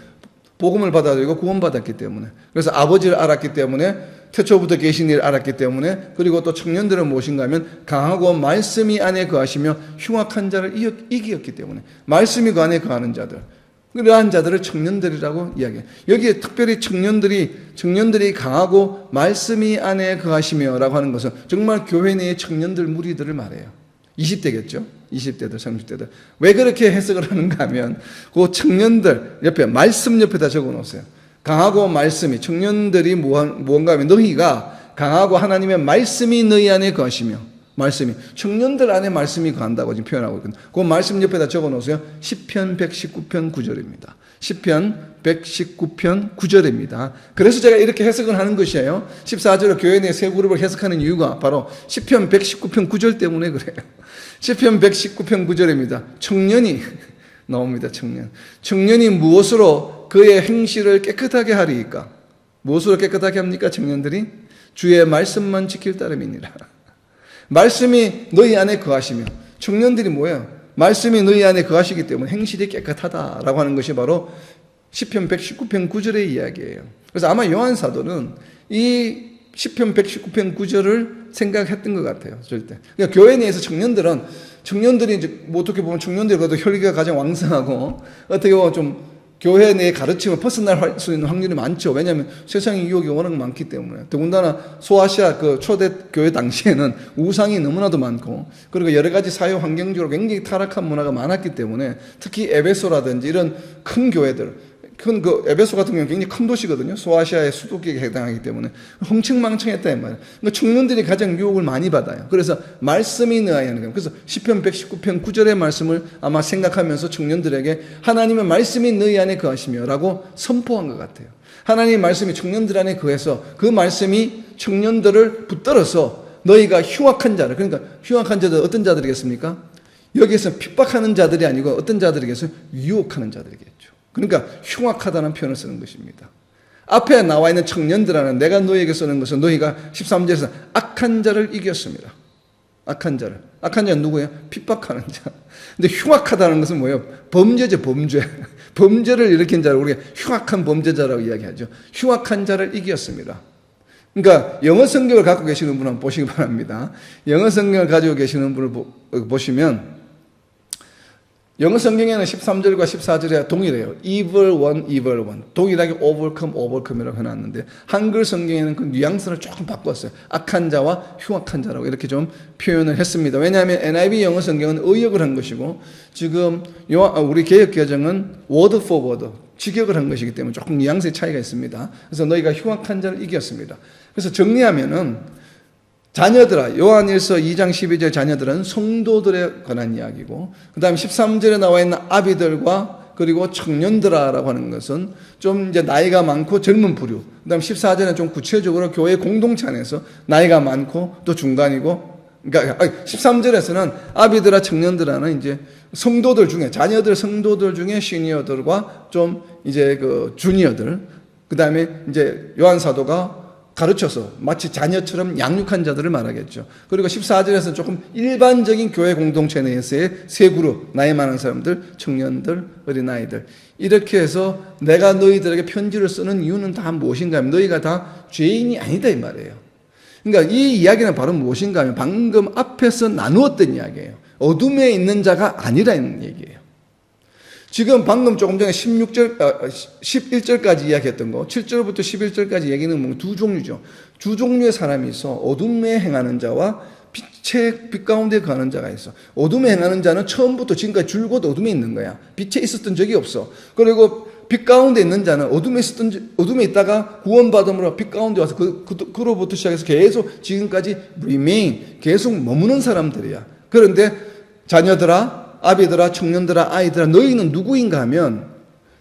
복음을 받아들이고 구원받았기 때문에. 그래서 아버지를 알았기 때문에, 태초부터 계신 일을 알았기 때문에, 그리고 또 청년들은 무엇인가 하면 강하고 말씀이 안에 거하시며 흉악한 자를 이기었기 때문에, 말씀이 그 안에 거하는 자들, 그러한 자들을 청년들이라고 이야기해요. 여기에 특별히 청년들이 강하고 말씀이 안에 거하시며 라고 하는 것은 정말 교회 내의 청년들 무리들을 말해요. 20대겠죠? 20대들, 30대들. 왜 그렇게 해석을 하는가 하면 그 청년들 옆에, 말씀 옆에다 적어 놓으세요. 강하고 말씀이, 청년들이 무언가 하면 너희가 강하고 하나님의 말씀이 너희 안에 거하시며, 말씀이, 청년들 안에 말씀이 거한다고 지금 표현하고 있거든요. 그 말씀 옆에다 적어 놓으세요. 시편 119편 9절입니다. 시편 119편 9절입니다. 그래서 제가 이렇게 해석을 하는 것이에요. 14절로 교회 내 세 그룹을 해석하는 이유가 바로 시편 119편 9절 때문에 그래요. 시편 119편 9절입니다. 청년이 나옵니다. 청년이 무엇으로 그의 행실을 깨끗하게 하리이까? 무엇으로 깨끗하게 합니까? 청년들이 주의 말씀만 지킬 따름이니라. 말씀이 너희 안에 거하시며, 청년들이 뭐예요? 말씀이 너희 안에 거하시기 때문에 행실이 깨끗하다라고 하는 것이 바로 시편 119편 9절의 이야기예요. 그래서 아마 요한 사도는 이 시편 119편 9절을 생각했던 것 같아요. 절대. 그러니까 교회 내에서 청년들이 이제 어떻게 보면 청년들이 그래도 혈기가 가장 왕성하고 어떻게 보면 좀 교회 내의 가르침을 퍼스널할 수 있는 확률이 많죠. 왜냐하면 세상의 유혹이 워낙 많기 때문에. 더군다나 소아시아 그 초대 교회 당시에는 우상이 너무나도 많고, 그리고 여러 가지 사회 환경적으로 굉장히 타락한 문화가 많았기 때문에, 특히 에베소라든지 이런 큰 교회들, 에베소 같은 경우는 굉장히 큰 도시거든요. 소아시아의 수도기에 해당하기 때문에 흥청망청했다 이 말이에요. 그러니까 청년들이 가장 유혹을 많이 받아요. 그래서 말씀이 너희 안에, 그래서 시편 119편 9절의 말씀을 아마 생각하면서 청년들에게 하나님의 말씀이 너희 안에 거하시며 라고 선포한 것 같아요. 하나님의 말씀이 청년들 안에 거해서 그 말씀이 청년들을 붙들어서 너희가 흉악한 자를, 그러니까 흉악한 자들 어떤 자들이겠습니까? 여기에서 핍박하는 자들이 아니고 어떤 자들이겠어요? 유혹하는 자들이겠죠. 그러니까 흉악하다는 표현을 쓰는 것입니다. 앞에 나와 있는 청년들하는 내가 너희에게 쓰는 것은 너희가 13절에서 악한 자를 이겼습니다. 악한 자를. 악한 자는 누구예요? 핍박하는 자. 근데 흉악하다는 것은 뭐예요? 범죄죠, 범죄. 범죄를 일으킨 자를 우리가 흉악한 범죄자라고 이야기하죠. 흉악한 자를 이겼습니다. 그러니까 영어 성경을 갖고 계시는 분은 보시기 바랍니다. 영어 성경을 가지고 계시는 분을 보시면 영어 성경에는 13절과 14절에 동일해요. evil one, evil one. 동일하게 overcome이라고 해놨는데 한글 성경에는 그 뉘앙스를 조금 바꿨어요. 악한 자와 흉악한 자라고 이렇게 좀 표현을 했습니다. 왜냐하면 NIV 영어 성경은 의역을 한 것이고 지금 우리 개역개정은 word for word, 직역을 한 것이기 때문에 조금 뉘앙스의 차이가 있습니다. 그래서 너희가 흉악한 자를 이겼습니다. 그래서 정리하면은 자녀들아, 요한일서 2장 12절 자녀들은 성도들에 관한 이야기고, 그 다음에 13절에 나와 있는 아비들과 그리고 청년들아라고 하는 것은 좀 이제 나이가 많고 젊은 부류, 그 다음에 14절에는 좀 구체적으로 교회 공동체 안에서 나이가 많고 또 중간이고, 그러니까 13절에서는 아비들아 청년들아는 이제 성도들 중에, 자녀들 성도들 중에 시니어들과 좀 이제 그 주니어들, 그 다음에 이제 요한 사도가 가르쳐서 마치 자녀처럼 양육한 자들을 말하겠죠. 그리고 14절에서는 조금 일반적인 교회 공동체 내에서의 세 그룹, 나이 많은 사람들, 청년들, 어린아이들, 이렇게 해서 내가 너희들에게 편지를 쓰는 이유는 다 무엇인가 하면 너희가 다 죄인이 아니다 이 말이에요. 그러니까 이 이야기는 바로 무엇인가 하면 방금 앞에서 나누었던 이야기예요. 어둠에 있는 자가 아니라는 얘기예요. 지금 방금 조금 전에 11절까지 이야기했던 거, 7절부터 11절까지 얘기는 뭐 두 종류죠. 두 종류의 사람이 있어. 어둠에 행하는 자와 빛 가운데 거하는 자가 있어. 어둠에 행하는 자는 처음부터 지금까지 줄곧 어둠에 있는 거야. 빛에 있었던 적이 없어. 그리고 빛 가운데 있는 자는 어둠에 있다가 구원받음으로 빛 가운데 와서 그로부터 시작해서 계속 지금까지 remain, 계속 머무는 사람들이야. 그런데 자녀들아, 아비들아, 청년들아, 아이들아, 너희는 누구인가 하면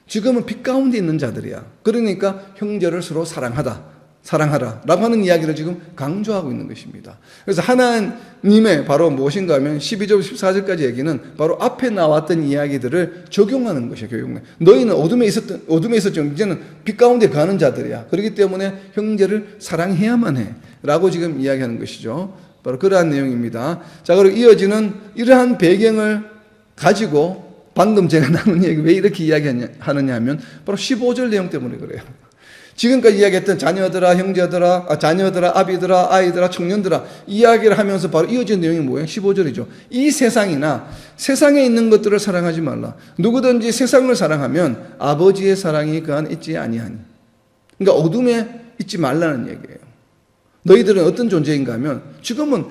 지금은 빛 가운데 있는 자들이야. 그러니까 형제를 서로 사랑하다. 사랑하라 라고 하는 이야기를 지금 강조하고 있는 것입니다. 그래서 하나님의 바로 무엇인가 하면 12절 14절까지 얘기는 바로 앞에 나왔던 이야기들을 적용하는 것이에요. 너희는 어둠에 있었죠. 이제는 빛 가운데 가는 자들이야. 그렇기 때문에 형제를 사랑해야만 해 라고 지금 이야기하는 것이죠. 바로 그러한 내용입니다. 자, 그리고 이어지는 이러한 배경을 가지고 방금 제가 나눈 얘기 왜 이렇게 이야기하느냐 하면 바로 15절 내용 때문에 그래요. 지금까지 이야기했던 자녀들아, 형제들아, 자녀들아, 아비들아, 아이들아, 청년들아 이야기를 하면서 바로 이어진 내용이 뭐예요? 15절이죠. 이 세상이나 세상에 있는 것들을 사랑하지 말라. 누구든지 세상을 사랑하면 아버지의 사랑이 그 안에 있지 아니하니. 그러니까 어둠에 있지 말라는 얘기예요. 너희들은 어떤 존재인가 하면 지금은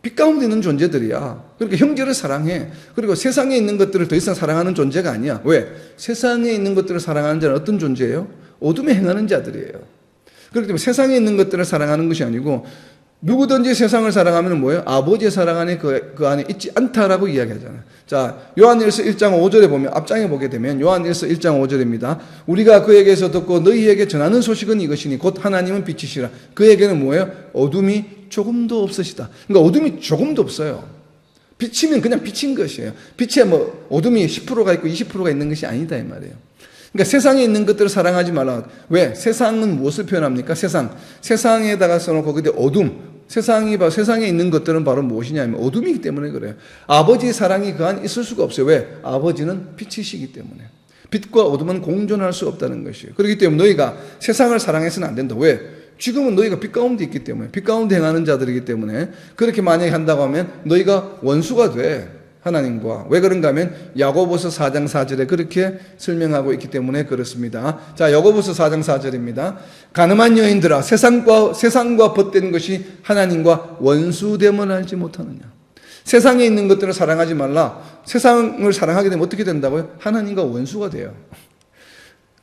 빛 가운데 있는 존재들이야. 그러니까 형제를 사랑해. 그리고 세상에 있는 것들을 더 이상 사랑하는 존재가 아니야. 왜? 세상에 있는 것들을 사랑하는 자는 어떤 존재예요? 어둠에 행하는 자들이에요. 그렇기 때문에 세상에 있는 것들을 사랑하는 것이 아니고 누구든지 세상을 사랑하면 뭐예요? 아버지의 사랑 안에 그 안에 있지 않다라고 이야기하잖아요. 자, 요한일서 1장 5절에 보면 앞장에 보게 되면 요한일서 1장 5절입니다. 우리가 그에게서 듣고 너희에게 전하는 소식은 이것이니 곧 하나님은 빛이시라. 그에게는 뭐예요? 어둠이 조금도 없으시다. 그러니까 어둠이 조금도 없어요. 빛이면 그냥 빛인 것이에요. 빛에 뭐 어둠이 10%가 있고 20%가 있는 것이 아니다 이 말이에요. 그러니까 세상에 있는 것들을 사랑하지 말라. 왜? 세상은 무엇을 표현합니까? 세상에다가 써놓고 그때 어둠. 세상에 있는 것들은 바로 무엇이냐면 어둠이기 때문에 그래요. 아버지의 사랑이 그 안에 있을 수가 없어요. 왜? 아버지는 빛이시기 때문에. 빛과 어둠은 공존할 수 없다는 것이에요. 그렇기 때문에 너희가 세상을 사랑해서는 안 된다. 왜? 지금은 너희가 빛 가운데 있기 때문에, 빛 가운데 행하는 자들이기 때문에 그렇게 만약에 한다고 하면 너희가 원수가 돼. 하나님과. 왜 그런가 하면 야고보서 4장 4절에 그렇게 설명하고 있기 때문에 그렇습니다. 자, 야고보서 4장 4절입니다. 가늠한 여인들아 세상과 벗된 것이 하나님과 원수됨을 알지 못하느냐. 세상에 있는 것들을 사랑하지 말라. 세상을 사랑하게 되면 어떻게 된다고요? 하나님과 원수가 돼요.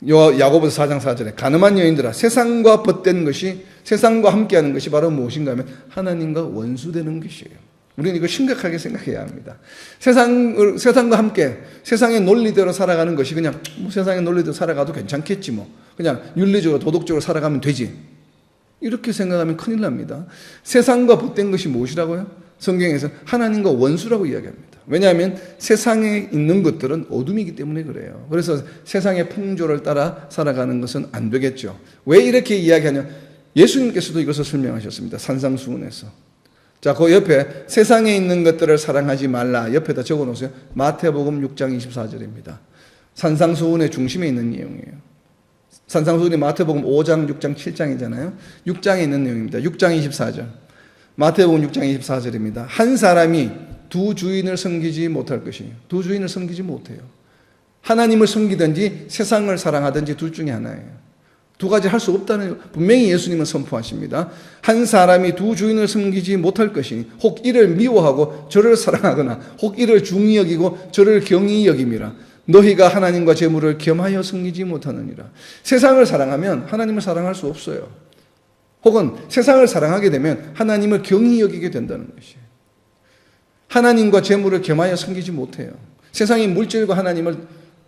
야고보서 4장 4절에 가늠한 여인들아 세상과 벗된 것이 세상과 함께하는 것이 바로 무엇인가 하면 하나님과 원수되는 것이에요. 우리는 이거 심각하게 생각해야 합니다. 세상과 함께 세상의 논리대로 살아가는 것이 그냥 뭐 세상의 논리대로 살아가도 괜찮겠지 뭐. 그냥 윤리적으로 도덕적으로 살아가면 되지. 이렇게 생각하면 큰일 납니다. 세상과 벗된 것이 무엇이라고요? 성경에서 하나님과 원수라고 이야기합니다. 왜냐하면 세상에 있는 것들은 어둠이기 때문에 그래요. 그래서 세상의 풍조를 따라 살아가는 것은 안 되겠죠. 왜 이렇게 이야기하냐? 예수님께서도 이것을 설명하셨습니다. 산상수훈에서. 자, 그 옆에 세상에 있는 것들을 사랑하지 말라. 옆에다 적어 놓으세요. 마태복음 6장 24절입니다. 산상수훈의 중심에 있는 내용이에요. 산상수훈이 마태복음 5장, 6장, 7장이잖아요. 6장에 있는 내용입니다. 6장 24절. 마태복음 6장 24절입니다. 한 사람이 두 주인을 섬기지 못할 것이에요. 두 주인을 섬기지 못해요. 하나님을 섬기든지 세상을 사랑하든지 둘 중에 하나예요. 두 가지 할 수 없다는 분명히 예수님은 선포하십니다. 한 사람이 두 주인을 섬기지 못할 것이니 혹 이를 미워하고 저를 사랑하거나 혹 이를 중히 여기고 저를 경히 여김이라. 너희가 하나님과 재물을 겸하여 섬기지 못하느니라. 세상을 사랑하면 하나님을 사랑할 수 없어요. 혹은 세상을 사랑하게 되면 하나님을 경히 여기게 된다는 것이에요. 하나님과 재물을 겸하여 섬기지 못해요. 세상의 물질과 하나님을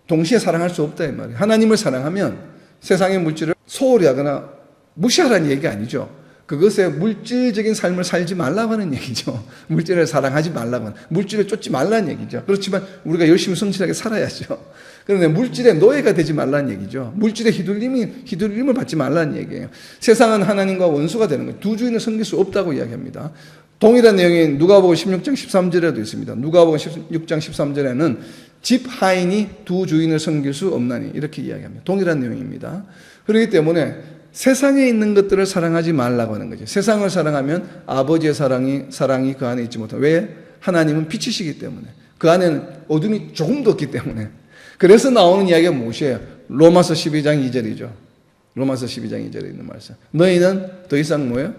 동시에 사랑할 수 없다 이 말이에요. 하나님을 사랑하면 세상의 물질을 소홀히 하거나 무시하라는 얘기가 아니죠. 그것에 물질적인 삶을 살지 말라고 하는 얘기죠. 물질을 사랑하지 말라고 하는, 물질을 쫓지 말라는 얘기죠. 그렇지만 우리가 열심히 성실하게 살아야죠. 그런데 물질의 노예가 되지 말라는 얘기죠. 물질의 휘둘림을 받지 말라는 얘기예요. 세상은 하나님과 원수가 되는 거예요. 두 주인을 섬길 수 없다고 이야기합니다. 동일한 내용이 누가복음 16장 13절에도 있습니다. 누가복음 16장 13절에는 집 하인이 두 주인을 섬길 수 없나니 이렇게 이야기합니다. 동일한 내용입니다. 그렇기 때문에 세상에 있는 것들을 사랑하지 말라고 하는 거죠. 세상을 사랑하면 아버지의 사랑이 그 안에 있지 못하고. 왜? 하나님은 빛이시기 때문에. 그 안에는 어둠이 조금도 없기 때문에. 그래서 나오는 이야기가 무엇이에요? 로마서 12장 2절이죠. 로마서 12장 2절에 있는 말씀. 너희는 더 이상 뭐예요?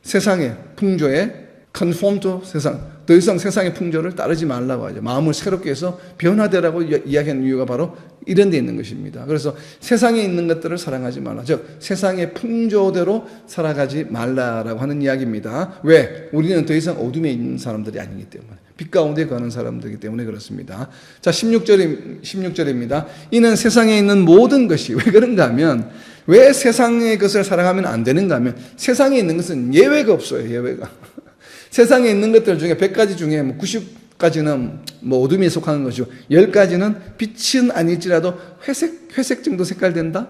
세상의 풍조에 conform to 세상. 더 이상 세상의 풍조를 따르지 말라고 하죠. 마음을 새롭게 해서 변화되라고 이야기하는 이유가 바로 이런 데 있는 것입니다. 그래서 세상에 있는 것들을 사랑하지 말라. 즉 세상의 풍조대로 살아가지 말라라고 하는 이야기입니다. 왜? 우리는 더 이상 어둠에 있는 사람들이 아니기 때문에. 빛 가운데 거하는 사람들이기 때문에 그렇습니다. 자, 16절입니다. 이는 세상에 있는 모든 것이 왜 그런가 하면 왜 세상의 것을 사랑하면 안 되는가 하면 세상에 있는 것은 예외가 없어요. 예외가. 세상에 있는 것들 중에 100가지 중에 90가지는 어둠에 속하는 것이고 10가지는 빛은 아닐지라도 회색 정도 색깔 된다?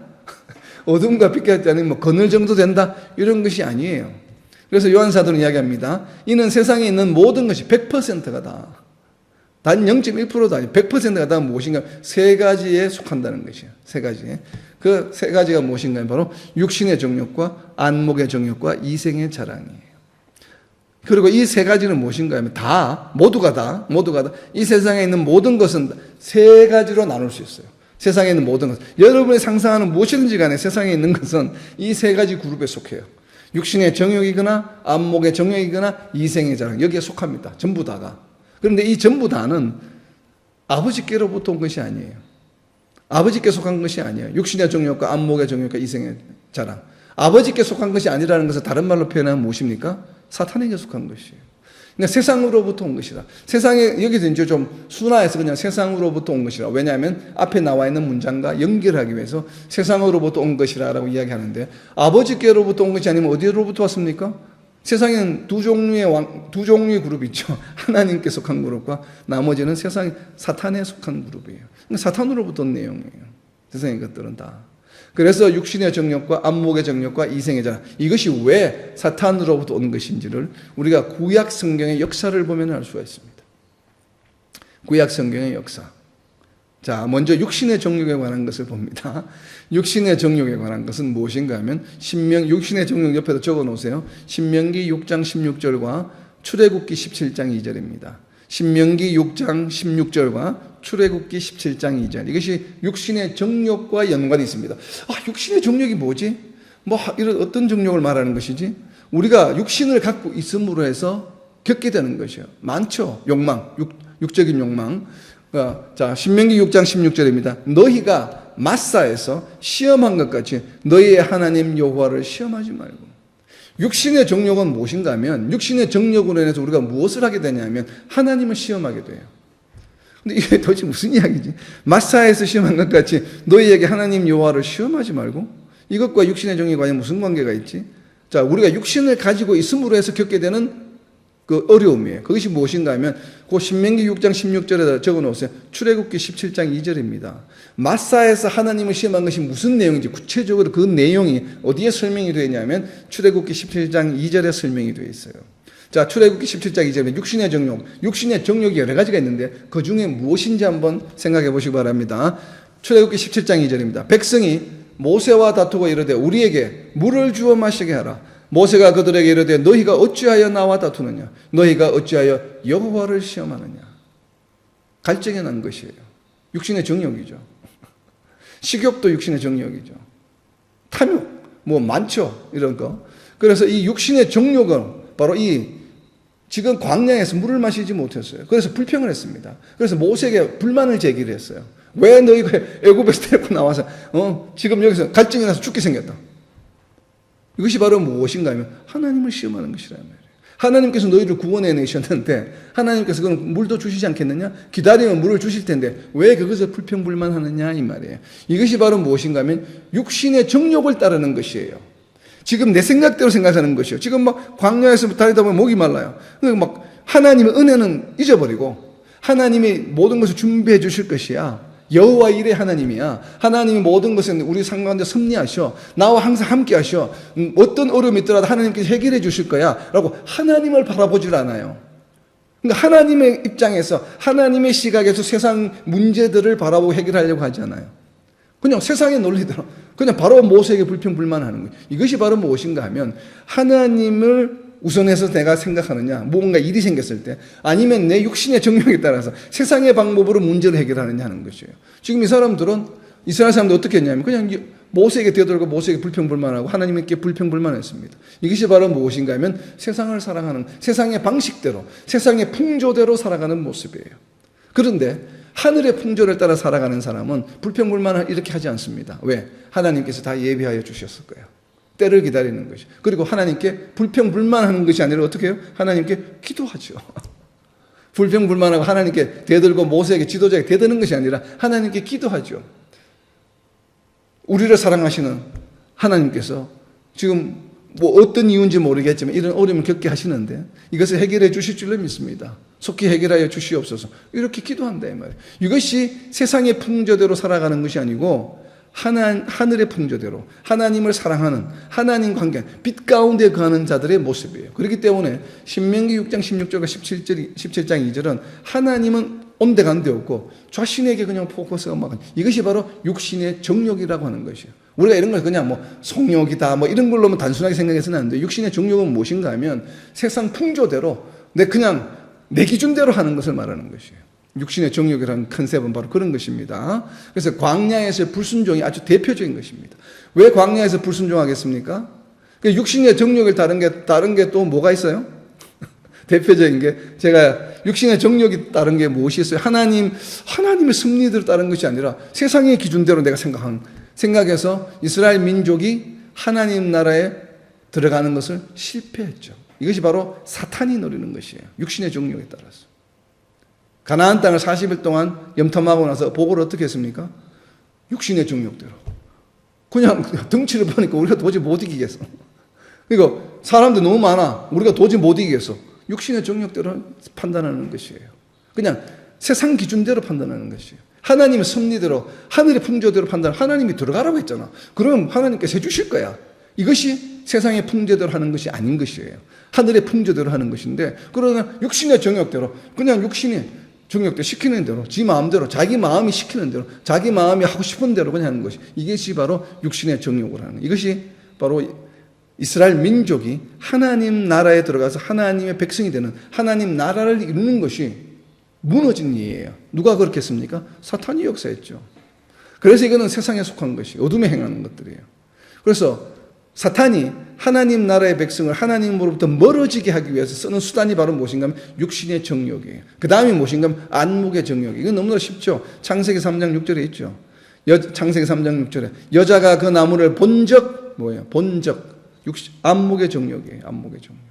어둠과 빛과 아니면 그늘 정도 된다? 이런 것이 아니에요. 그래서 요한사도는 이야기합니다. 이는 세상에 있는 모든 것이 100%가 다. 단 0.1%도 아니고 100%가 다 무엇인가? 세 가지에 속한다는 것이에요. 세 가지에. 그 세 가지가 무엇인가? 바로 육신의 정욕과 안목의 정욕과 이생의 자랑이에요. 그리고 이 세 가지는 무엇인가 하면 모두가 다, 이 세상에 있는 모든 것은 세 가지로 나눌 수 있어요. 세상에 있는 모든 것. 여러분이 상상하는 무엇이든지 간에 세상에 있는 것은 이 세 가지 그룹에 속해요. 육신의 정욕이거나 안목의 정욕이거나 이생의 자랑. 여기에 속합니다. 전부 다가. 그런데 이 전부 다는 아버지께로부터 온 것이 아니에요. 아버지께 속한 것이 아니에요. 육신의 정욕과 안목의 정욕과 이생의 자랑. 아버지께 속한 것이 아니라는 것을 다른 말로 표현하면 무엇입니까? 사탄에게 속한 것이에요. 그러니까 세상으로부터 온 것이다. 세상에, 여기서 이제 좀 순화해서 그냥 세상으로부터 온 것이라. 왜냐하면 앞에 나와 있는 문장과 연결하기 위해서 세상으로부터 온 것이라고 이야기하는데, 아버지께로부터 온 것이 아니면 어디로부터 왔습니까? 세상에는 두 종류의 그룹이 있죠. 하나님께 속한 그룹과 나머지는 사탄에 속한 그룹이에요. 사탄으로부터 온 내용이에요. 세상의 것들은 다. 그래서 육신의 정욕과 안목의 정욕과 이생의 자랑, 이것이 왜 사탄으로부터 온 것인지를 우리가 구약 성경의 역사를 보면 알 수가 있습니다. 구약 성경의 역사. 자, 먼저 육신의 정욕에 관한 것을 봅니다. 육신의 정욕에 관한 것은 무엇인가 하면 육신의 정욕 옆에다 적어 놓으세요. 신명기 6장 16절과 출애굽기 17장 2절입니다. 신명기 6장 16절과 출애굽기 17장 2절. 이것이 육신의 정욕과 연관이 있습니다. 육신의 정욕이 뭐지? 이런 어떤 정욕을 말하는 것이지? 우리가 육신을 갖고 있음으로 해서 겪게 되는 것이요. 많죠. 욕망, 육적인 욕망. 자, 신명기 6장 16절입니다. 너희가 마사에서 시험한 것 같이 너희의 하나님 여호와를 시험하지 말고. 육신의 정욕은 무엇인가 하면 육신의 정욕으로 인해서 우리가 무엇을 하게 되냐면 하나님을 시험하게 돼요. 근데 이게 도대체 무슨 이야기지? 마사에서 시험한 것 같이 너희에게 하나님 여호와를 시험하지 말고, 이것과 육신의 정욕이 과연 무슨 관계가 있지? 자, 우리가 육신을 가지고 있음으로 해서 겪게 되는 그 어려움이에요. 그것이 무엇인가 하면 그 신명기 6장 16절에다 적어 놓으세요. 출애굽기 17장 2절입니다. 마사에서 하나님을 시험한 것이 무슨 내용인지 구체적으로 그 내용이 어디에 설명이 되어 있냐면 출애굽기 17장 2절에 설명이 되어 있어요. 자, 출애굽기 17장 2절에 육신의 정욕이 여러 가지가 있는데 그 중에 무엇인지 한번 생각해 보시기 바랍니다. 출애굽기 17장 2절입니다. 백성이 모세와 다투고 이르되 우리에게 물을 주어 마시게 하라. 모세가 그들에게 이르되 너희가 어찌하여 나와 다투느냐? 너희가 어찌하여 여호와를 시험하느냐? 갈증이 난 것이에요. 육신의 정욕이죠. 식욕도 육신의 정욕이죠. 탐욕, 많죠. 이런 거. 그래서 이 육신의 정욕은 바로 지금 광야에서 물을 마시지 못했어요. 그래서 불평을 했습니다. 그래서 모세에게 불만을 제기를 했어요. 왜 너희가 애굽에서 데리고 나와서 지금 여기서 갈증이 나서 죽게 생겼다. 이것이 바로 무엇인가 하면 하나님을 시험하는 것이란 말이에요. 하나님께서 너희를 구원해내셨는데 하나님께서 그럼 물도 주시지 않겠느냐? 기다리면 물을 주실 텐데 왜 그것을 불평불만하느냐 이 말이에요. 이것이 바로 무엇인가 하면 육신의 정욕을 따르는 것이에요. 지금 내 생각대로 생각하는 것이요. 지금 광야에서 다니다 보면 목이 말라요. 하나님의 은혜는 잊어버리고 하나님이 모든 것을 준비해 주실 것이야. 여호와 일의 하나님이야. 하나님이 모든 것을 우리 상관에 섭리하셔. 나와 항상 함께 하셔. 어떤 어려움이 있더라도 하나님께서 해결해 주실 거야 라고 하나님을 바라보질 않아요. 그러니까 하나님의 입장에서 하나님의 시각에서 세상 문제들을 바라보고 해결하려고 하지 않아요. 그냥 세상의 논리대로 그냥 바로 모세에게 불평불만하는 거예요. 이것이 바로 무엇인가 하면 하나님을 우선해서 내가 생각하느냐, 뭔가 일이 생겼을 때, 아니면 내 육신의 정욕에 따라서 세상의 방법으로 문제를 해결하느냐 하는 것이에요. 지금 이 사람들은, 이스라엘 사람들 어떻게 했냐면 그냥 모세에게 뛰어들고 모세에게 불평불만하고 하나님께 불평불만했습니다. 이것이 바로 무엇인가 하면 세상을 사랑하는, 세상의 방식대로, 세상의 풍조대로 살아가는 모습이에요. 그런데 하늘의 풍조를 따라 살아가는 사람은 불평불만을 이렇게 하지 않습니다. 왜? 하나님께서 다 예비하여 주셨을 거예요. 때를 기다리는 것이. 그리고 하나님께 불평불만하는 것이 아니라 어떻게 해요? 하나님께 기도하죠. 불평불만하고 하나님께 대들고 모세에게 지도자에게 대드는 것이 아니라 하나님께 기도하죠. 우리를 사랑하시는 하나님께서 지금 뭐 어떤 이유인지 모르겠지만 이런 어려움을 겪게 하시는데 이것을 해결해 주실 줄로 믿습니다. 속히 해결하여 주시옵소서. 이렇게 기도한다 이 말이에요. 이것이 세상의 풍조대로 살아가는 것이 아니고 하늘의 풍조대로 하나님을 사랑하는 하나님 관계, 빛 가운데 거하는 자들의 모습이에요. 그렇기 때문에 신명기 6장 16절과 17장 2절은 하나님은 온데간데 없고 자신에게 그냥 포커스가 막 이것이 바로 육신의 정욕이라고 하는 것이에요. 우리가 이런 걸 그냥 뭐 성욕이다 뭐 이런 걸로만 단순하게 생각해서는 안 돼요. 육신의 정욕은 무엇인가 하면 세상 풍조대로 그냥 내 기준대로 하는 것을 말하는 것이에요. 육신의 정욕이라는 컨셉은 바로 그런 것입니다. 그래서 광야에서의 불순종이 아주 대표적인 것입니다. 왜 광야에서 불순종하겠습니까? 육신의 정욕을 다른 게 또 뭐가 있어요? 대표적인 게 제가 육신의 정욕이 다른 게 무엇이 있어요? 하나님의 섭리대로 따른 것이 아니라 세상의 기준대로 내가 생각해서 이스라엘 민족이 하나님 나라에 들어가는 것을 실패했죠. 이것이 바로 사탄이 노리는 것이에요. 육신의 정욕에 따라서. 가나안 땅을 40일 동안 염탐하고 나서 보고를 어떻게 했습니까? 육신의 정욕대로. 그냥 덩치를 보니까 우리가 도저히 못 이기겠어. 그러니까 사람들 너무 많아. 우리가 도저히 못 이기겠어. 육신의 정욕대로 판단하는 것이에요. 그냥 세상 기준대로 판단하는 것이에요. 하나님의 섭리대로 하늘의 풍조대로 판단하는 하나님이 들어가라고 했잖아. 그럼 하나님께서 해주실 거야. 이것이 세상의 풍조대로 하는 것이 아닌 것이에요. 하늘의 풍조대로 하는 것인데 그러나 육신의 정욕대로 그냥 육신의 정욕대로 시키는 대로 지 마음대로 자기 마음이 시키는 대로 자기 마음이 하고 싶은 대로 그냥 하는 것이 이것이 바로 육신의 정욕을 하는 이것이 바로 이스라엘 민족이 하나님 나라에 들어가서 하나님의 백성이 되는 하나님 나라를 이루는 것이 무너진 일이에요. 누가 그렇게 했습니까? 사탄이 역사했죠. 그래서 이거는 세상에 속한 것이 어둠에 행하는 것들이에요. 그래서 사탄이 하나님 나라의 백성을 하나님으로부터 멀어지게 하기 위해서 쓰는 수단이 바로 무엇인가 하면 육신의 정욕이에요. 그 다음이 무엇인가 하면 안목의 정욕. 이건 너무나 쉽죠. 창세기 3장 6절에 있죠. 창세기 3장 6절에 여자가 그 나무를 본 적 뭐예요? 본 적 안목의 정욕이에요. 안목의 정욕.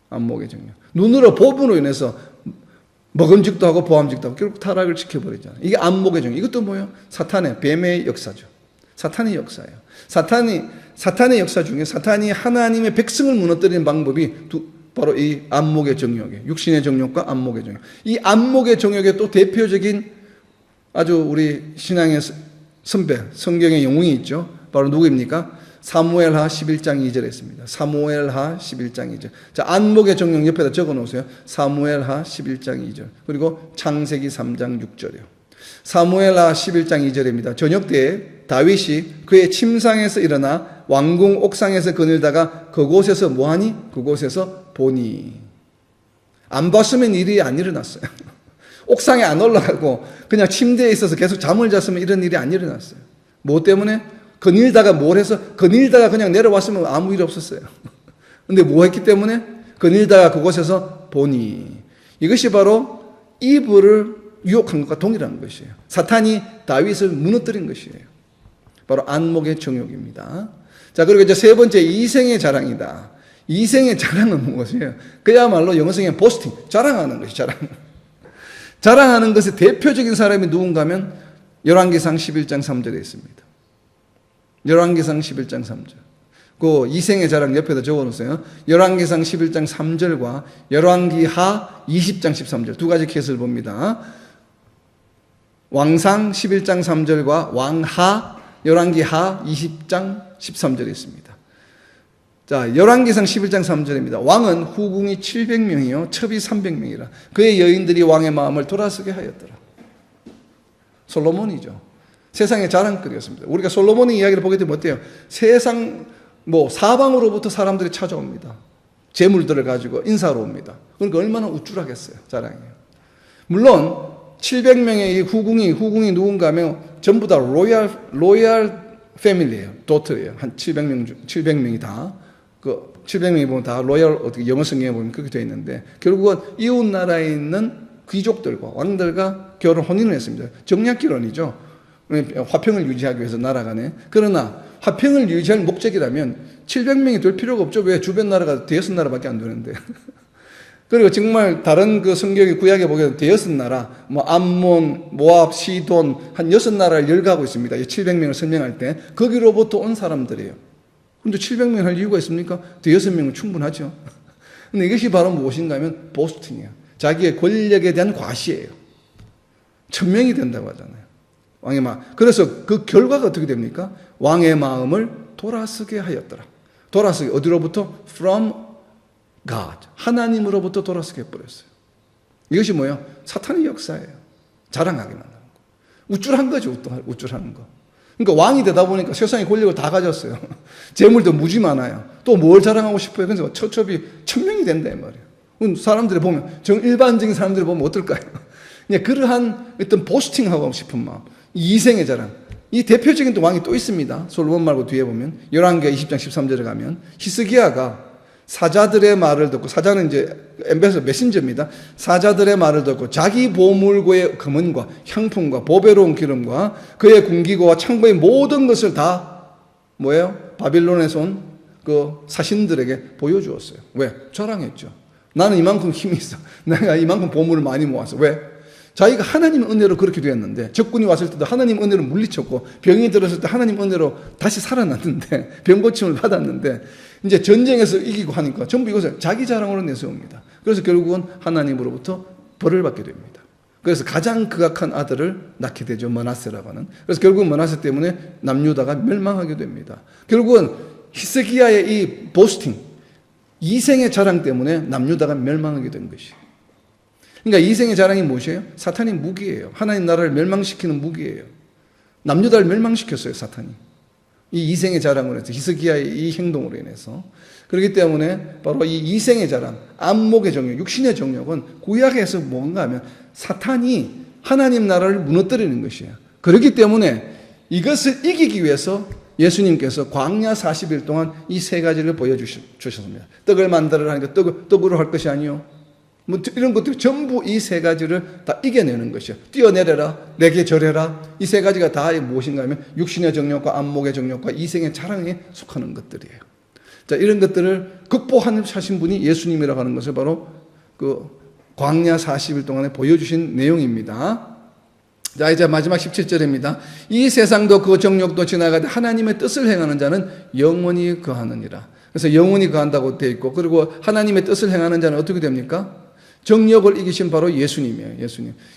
안목의 정욕. 눈으로 보음으로 인해서 먹음직도 하고 보암직도 하고 결국 타락을 지켜버리잖아요. 이게 안목의 정욕. 이것도 뭐예요? 사탄의 뱀의 역사죠. 사탄의 역사예요. 사탄의 역사 중에 사탄이 하나님의 백성을 무너뜨리는 방법이 바로 이 안목의 정욕이에요. 육신의 정욕과 안목의 정욕. 이 안목의 정욕의 또 대표적인 아주 우리 신앙의 선배, 성경의 영웅이 있죠. 바로 누구입니까? 사무엘하 11장 2절에 있습니다. 사무엘하 11장 2절. 자, 안목의 정욕 옆에다 적어 놓으세요. 사무엘하 11장 2절. 그리고 창세기 3장 6절이요. 사무엘하 11장 2절입니다. 저녁 때에 다윗이 그의 침상에서 일어나 왕궁 옥상에서 거닐다가 그곳에서 뭐하니? 그곳에서 보니. 안 봤으면 일이 안 일어났어요. 옥상에 안 올라가고 그냥 침대에 있어서 계속 잠을 잤으면 이런 일이 안 일어났어요. 뭐 때문에? 거닐다가 뭘 해서? 거닐다가 그냥 내려왔으면 아무 일 없었어요. 근데 뭐 했기 때문에? 거닐다가 그곳에서 보니. 이것이 바로 이브를 유혹한 것과 동일한 것이에요. 사탄이 다윗을 무너뜨린 것이에요. 바로 안목의 정욕입니다. 자, 그리고 이제 세 번째, 이생의 자랑이다. 이생의 자랑은 무엇이에요? 그야말로 영어성의 보스팅, 자랑하는 것이 자랑하는 것의 대표적인 사람이 누군가 하면 열왕기상 11장 3절에 있습니다. 열왕기상 11장 3절. 그 이생의 자랑 옆에다 적어놓으세요. 열왕기상 11장 3절과 열왕기하 20장 13절 두 가지 케이스를 봅니다. 왕상 11장 3절과 왕하 열왕기하 20장 13절에 있습니다. 자, 열왕기상 11장 3절입니다. 왕은 후궁이 700명이요 첩이 300명이라 그의 여인들이 왕의 마음을 돌아서게 하였더라. 솔로몬이죠. 세상의 자랑거리였습니다. 우리가 솔로몬의 이야기를 보게 되면 어때요? 세상 사방으로부터 사람들이 찾아옵니다. 재물들을 가지고 인사로 옵니다. 그러니까 얼마나 우쭐하겠어요. 자랑이에요. 물론 700명의 이 후궁이 누군가 하면 전부 다 로얄 패밀리예요. 도터예요. 한 700명이 다. 그 700명이 보면 다 로얄, 어떻게 영어 성경에 보면 그렇게 되어 있는데 결국은 이웃 나라에 있는 귀족들과 왕들과 혼인을 했습니다. 정략결혼이죠. 화평을 유지하기 위해서 나라 간에. 그러나 화평을 유지할 목적이라면 700명이 될 필요가 없죠. 왜? 주변 나라가 대여섯 나라밖에 안 되는데. 그리고 정말 다른 그 성경의 구약에 보게 되면 6나라, 뭐 암몬, 모압, 시돈 한 6나라를 열거하고 있습니다. 700명을 설명할 때 거기로부터 온 사람들이에요. 근데 700명 할 이유가 있습니까? 6명은 충분하죠. 근데 이것이 바로 무엇인가 하면 보스팅이에요. 자기의 권력에 대한 과시예요. 1000명이 된다고 하잖아요. 왕의 마음. 그래서 그 결과가 어떻게 됩니까? 왕의 마음을 돌아서게 하였더라. 돌아서게 어디로부터? From God. 하나님으로부터 돌아서게 해버렸어요. 이것이 뭐예요? 사탄의 역사예요. 자랑하게 만드는 거. 우쭐한 거죠. 우쭐하는 거. 그러니까 왕이 되다 보니까 세상의 권력을 다 가졌어요. 재물도 무지 많아요. 또 뭘 자랑하고 싶어요? 그래서 처첩이 1000명이 된다 이 말이에요. 사람들이 보면 일반적인 사람들이 보면 어떨까요? 그냥 그러한 어떤 보스팅하고 싶은 마음, 이생의 자랑. 이 대표적인 또 왕이 또 있습니다. 솔로몬 말고 뒤에 보면 11개 20장 13절에 가면 히스기야가 사자들의 말을 듣고, 사자는 이제 엠베서 메신저입니다. 사자들의 말을 듣고 자기 보물고의 금은과 향품과 보배로운 기름과 그의 궁기고와 창고의 모든 것을 다 뭐예요? 바빌론에서 온 그 사신들에게 보여주었어요. 왜? 자랑했죠. 나는 이만큼 힘이 있어. 내가 이만큼 보물을 많이 모았어. 왜? 자기가 하나님 은혜로 그렇게 되었는데, 적군이 왔을 때도 하나님 은혜로 물리쳤고, 병이 들었을 때 하나님 은혜로 다시 살아났는데, 병 고침을 받았는데, 이제 전쟁에서 이기고 하니까 전부 이것을 자기 자랑으로 내세웁니다. 그래서 결국은 하나님으로부터 벌을 받게 됩니다. 그래서 가장 극악한 아들을 낳게 되죠. 므낫세라고 하는. 그래서 결국은 므낫세 때문에 남유다가 멸망하게 됩니다. 결국은 히스기야의 이 보스팅, 이생의 자랑 때문에 남유다가 멸망하게 된 것이에요. 그러니까 이생의 자랑이 무엇이에요? 사탄의 무기예요. 하나님 나라를 멸망시키는 무기예요. 남유다를 멸망시켰어요, 사탄이. 이 이생의 자랑으로 해서, 히스기야의 이 행동으로 인해서. 그렇기 때문에 바로 이 이생의 자랑, 안목의 정욕, 육신의 정욕은 구약에서 뭔가 하면 사탄이 하나님 나라를 무너뜨리는 것이에요. 그렇기 때문에 이것을 이기기 위해서 예수님께서 광야 40일 동안 이 세 가지를 보여주셨습니다. 떡을 만들어라 하니까 떡으로 할 것이 아니요. 뭐 이런 것들이 전부 이 세 가지를 다 이겨내는 것이요. 뛰어내려라, 내게 절해라. 이 세 가지가 다 무엇인가 하면 육신의 정욕과 안목의 정욕과 이생의 자랑에 속하는 것들이에요. 자, 이런 것들을 극복하신 분이 예수님이라고 하는 것을 바로 그 광야 40일 동안에 보여주신 내용입니다. 자, 이제 마지막 17절입니다. 이 세상도 그 정욕도 지나가되 하나님의 뜻을 행하는 자는 영원히 거하느니라. 그래서 영원히 거한다고 되어 있고, 그리고 하나님의 뜻을 행하는 자는 어떻게 됩니까? 정욕을 이기신 바로 예수님이에요.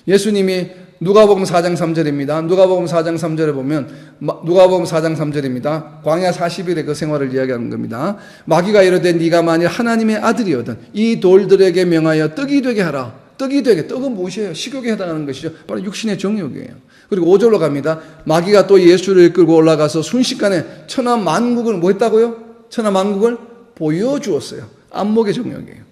예수님이 누가복음 4장 3절입니다. 누가복음 4장 3절에 보면, 누가복음 4장 3절입니다. 광야 40일의 그 생활을 이야기하는 겁니다. 마귀가 이르되 네가 만일 하나님의 아들이거든 이 돌들에게 명하여 떡이 되게 하라. 떡이 되게, 떡은 무엇이에요? 식욕에 해당하는 것이죠. 바로 육신의 정욕이에요. 그리고 5절로 갑니다. 마귀가 또 예수를 이끌고 올라가서 순식간에 천하 만국을 뭐 했다고요? 천하 만국을 보여주었어요. 안목의 정욕이에요.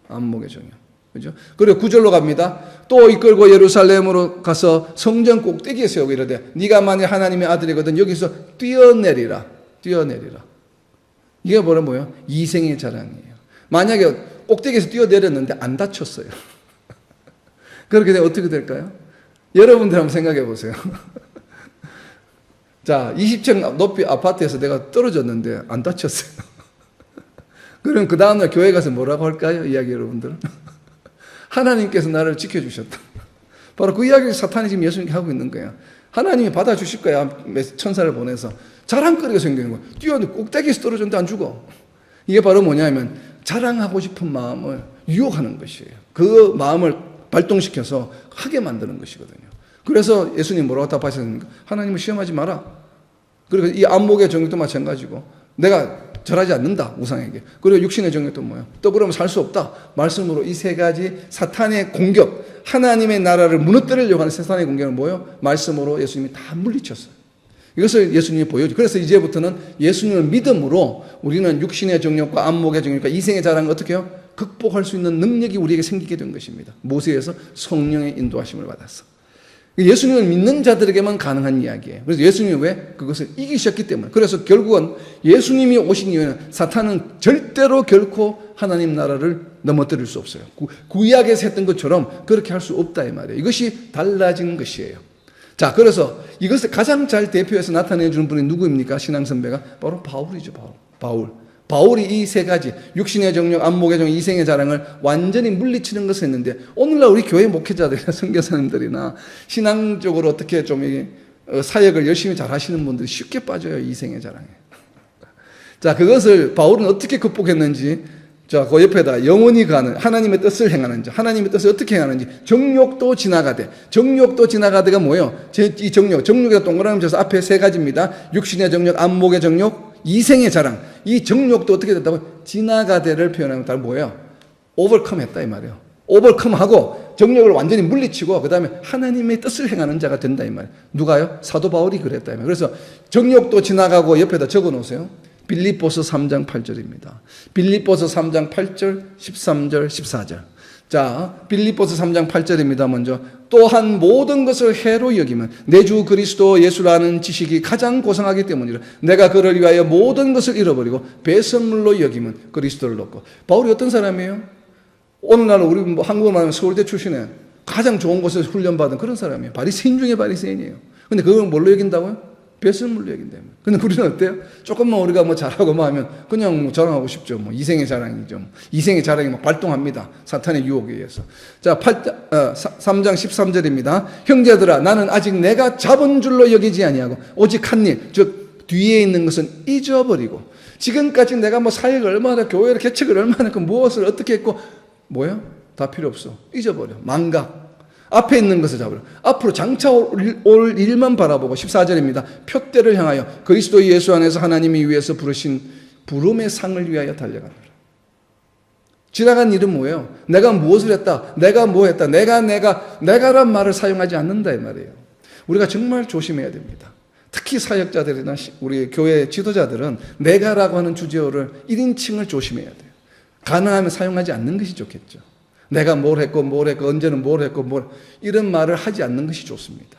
안목의 정욕. 그죠? 그리고 9절로 갑니다. 또 이끌고 예루살렘으로 가서 성전 꼭대기에 세우고 이러되 네가 만일 하나님의 아들이거든 여기서 뛰어내리라. 이게 뭐예요? 이생의 자랑이에요. 만약에 꼭대기에서 뛰어내렸는데 안 다쳤어요. 그렇게 되면 어떻게 될까요? 여러분들 한번 생각해 보세요. 자, 20층 높이 아파트에서 내가 떨어졌는데 안 다쳤어요. 그럼 그 다음날 교회 가서 뭐라고 할까요? 이야기 여러분들. 하나님께서 나를 지켜주셨다. 바로 그 이야기를 사탄이 지금 예수님께 하고 있는 거예요. 하나님이 받아주실 거야. 천사를 보내서. 자랑거리가 생기는 거예요. 뛰어도 꼭대기에서 떨어졌는데 안 죽어. 이게 바로 뭐냐면 자랑하고 싶은 마음을 유혹하는 것이에요. 그 마음을 발동시켜서 하게 만드는 것이거든요. 그래서 예수님 뭐라고 답하셨습니까? 하나님을 시험하지 마라. 그리고 이 안목의 정욕도 마찬가지고 내가 절하지 않는다, 우상에게. 그리고 육신의 정욕도 뭐예요? 떡으로는 살 수 없다. 말씀으로 이 세 가지 사탄의 공격, 하나님의 나라를 무너뜨리려고 하는 사탄의 공격은 뭐예요? 말씀으로 예수님이 다 물리쳤어요. 이것을 예수님이 보여줘. 그래서 이제부터는 예수님을 믿음으로 우리는 육신의 정욕과 안목의 정욕과 이생의 자랑을 어떻게 해요? 극복할 수 있는 능력이 우리에게 생기게 된 것입니다. 모세에서 성령의 인도하심을 받았어. 예수님을 믿는 자들에게만 가능한 이야기예요. 그래서 예수님이 왜? 그것을 이기셨기 때문에. 그래서 결국은 예수님이 오신 이유는 사탄은 절대로 결코 하나님 나라를 넘어뜨릴 수 없어요. 구약에서 했던 것처럼 그렇게 할 수 없다 이 말이에요. 이것이 달라진 것이에요. 자, 그래서 이것을 가장 잘 대표해서 나타내 주는 분이 누구입니까? 신앙 선배가 바로 바울이죠. 바울. 바울이 이 세 가지 육신의 정욕, 안목의 정욕, 이생의 자랑을 완전히 물리치는 것을 했는데 오늘날 우리 교회 목회자들이나 선교사님들이나 신앙적으로 어떻게 좀 사역을 열심히 잘 하시는 분들이 쉽게 빠져요. 이생의 자랑에. 자, 그것을 바울은 어떻게 극복했는지, 자, 그 옆에다 영원히 가는 하나님의 뜻을 행하는지, 하나님의 뜻을 어떻게 행하는지, 정욕도 지나가되, 정욕도 지나가되가 뭐예요? 이 정욕에다 동그라미 쳐서 앞에 세 가지입니다. 육신의 정욕, 안목의 정욕, 이생의 자랑. 이 정욕도 어떻게 됐다고? 지나가되를 표현하면 다 뭐예요? 오버컴 했다 이 말이에요. 오버컴하고 정욕을 완전히 물리치고 그 다음에 하나님의 뜻을 행하는 자가 된다 이 말이에요. 누가요? 사도 바울이 그랬다 이 말이에요. 그래서 정욕도 지나가고 옆에다 적어 놓으세요. 빌립보서 3장 8절입니다. 빌립보서 3장 8절, 13절, 14절. 자, 빌립보서 3장 8절입니다. 먼저 또한 모든 것을 해로 여기면 내 주 그리스도 예수라는 지식이 가장 고상하기 때문이라. 내가 그를 위하여 모든 것을 잃어버리고 배설물로 여기면 그리스도를 얻고. 바울이 어떤 사람이에요? 오늘날 우리 한국으로 말하면 서울대 출신에 가장 좋은 곳에서 훈련받은 그런 사람이에요. 바리새인 중에 바리새인이에요. 근데 그걸 뭘로 여긴다고요? 배설물로 여긴다며. 근데 우리는 어때요? 조금만 우리가 뭐 잘하고 뭐 하면 그냥 자랑하고 싶죠. 뭐 이생의 자랑이죠. 이생의 자랑이 막 발동합니다. 사탄의 유혹에 의해서. 자, 3장 13절입니다. 형제들아, 나는 아직 내가 잡은 줄로 여기지 아니하고 오직 한 일, 즉 뒤에 있는 것은 잊어버리고. 지금까지 내가 뭐 사역을 얼마나, 교회를 개척을 얼마나 했고 무엇을 어떻게 했고 뭐야? 다 필요 없어. 잊어버려. 망각. 앞에 있는 것을 잡으라. 앞으로 장차 올 일만 바라보고. 14절입니다. 표대를 향하여 그리스도 예수 안에서 하나님이 위해서 부르신 부름의 상을 위하여 달려가노라. 지나간 일은 뭐예요? 내가 무엇을 했다, 내가 뭐 했다, 내가란 말을 사용하지 않는다 이 말이에요. 우리가 정말 조심해야 됩니다. 특히 사역자들이나 우리 교회 지도자들은 내가라고 하는 주제어를 1인칭을 조심해야 돼요. 가능하면 사용하지 않는 것이 좋겠죠. 내가 뭘 했고 언제는 뭘 했고 이런 말을 하지 않는 것이 좋습니다.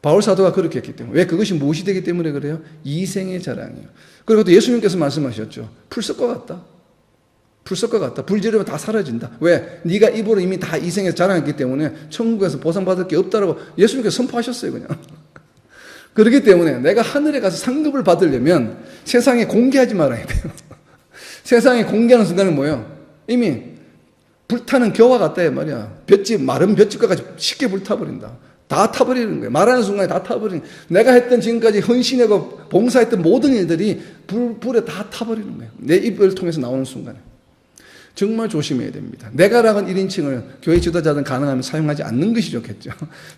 바울 사도가 그렇게 했기 때문에. 왜? 그것이 무엇이 되기 때문에 그래요? 이생의 자랑이에요. 그리고 또 예수님께서 말씀하셨죠. 풀썩과 같다. 풀썩과 같다. 불 지르면 다 사라진다. 왜? 네가 입으로 이미 다 이생의 자랑했기 때문에 천국에서 보상받을 게 없다라고 예수님께서 선포하셨어요. 그냥. 그렇기 때문에 내가 하늘에 가서 상급을 받으려면 세상에 공개하지 말아야 돼요. 세상에 공개하는 순간은 뭐예요? 이미 불타는 겨와 같다 말이야. 마른 볏짚과 같이 쉽게 불타버린다. 다 타버리는 거예요. 말하는 순간에 다 타버리는 거예요. 내가 했던 지금까지 헌신하고 봉사했던 모든 일들이 불에 다 타버리는 거예요. 내 입을 통해서 나오는 순간에. 정말 조심해야 됩니다. 내가라는 1인칭을 교회 지도자들은 가능하면 사용하지 않는 것이 좋겠죠.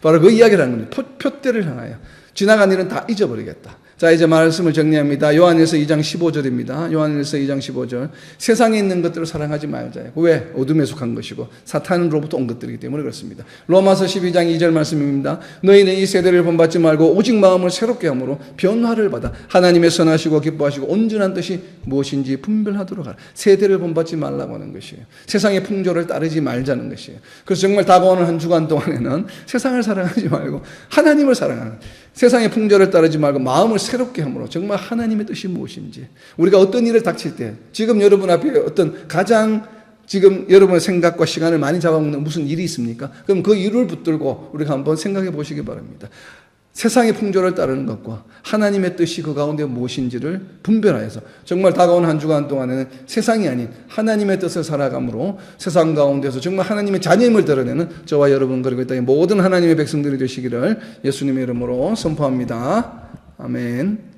바로 그 이야기를 하는 겁니다. 표대를 향하여. 지나간 일은 다 잊어버리겠다. 자, 이제 말씀을 정리합니다. 요한일서 2장 15절입니다. 요한일서 2장 15절. 세상에 있는 것들을 사랑하지 말자요. 왜? 어둠에 속한 것이고 사탄으로부터 온 것들이기 때문에 그렇습니다. 로마서 12장 2절 말씀입니다. 너희는 이 세대를 본받지 말고 오직 마음을 새롭게 함으로 변화를 받아 하나님의 선하시고 기뻐하시고 온전한 뜻이 무엇인지 분별하도록 하라. 세대를 본받지 말라고 하는 것이에요. 세상의 풍조를 따르지 말자는 것이에요. 그래서 정말 다가오는 한 주간 동안에는 세상을 사랑하지 말고 하나님을 사랑하는, 세상의 풍조를 따르지 말고 마음을 새롭게 함으로 정말 하나님의 뜻이 무엇인지, 우리가 어떤 일을 닥칠 때 지금 여러분 앞에 어떤 가장 지금 여러분의 생각과 시간을 많이 잡아먹는 무슨 일이 있습니까? 그럼 그 일을 붙들고 우리가 한번 생각해 보시기 바랍니다. 세상의 풍조를 따르는 것과 하나님의 뜻이 그 가운데 무엇인지를 분별하여서 정말 다가온 한 주간 동안에는 세상이 아닌 하나님의 뜻을 살아감으로 세상 가운데서 정말 하나님의 자녀임을 드러내는 저와 여러분 그리고 이 땅의 모든 하나님의 백성들이 되시기를 예수님의 이름으로 선포합니다. 아멘.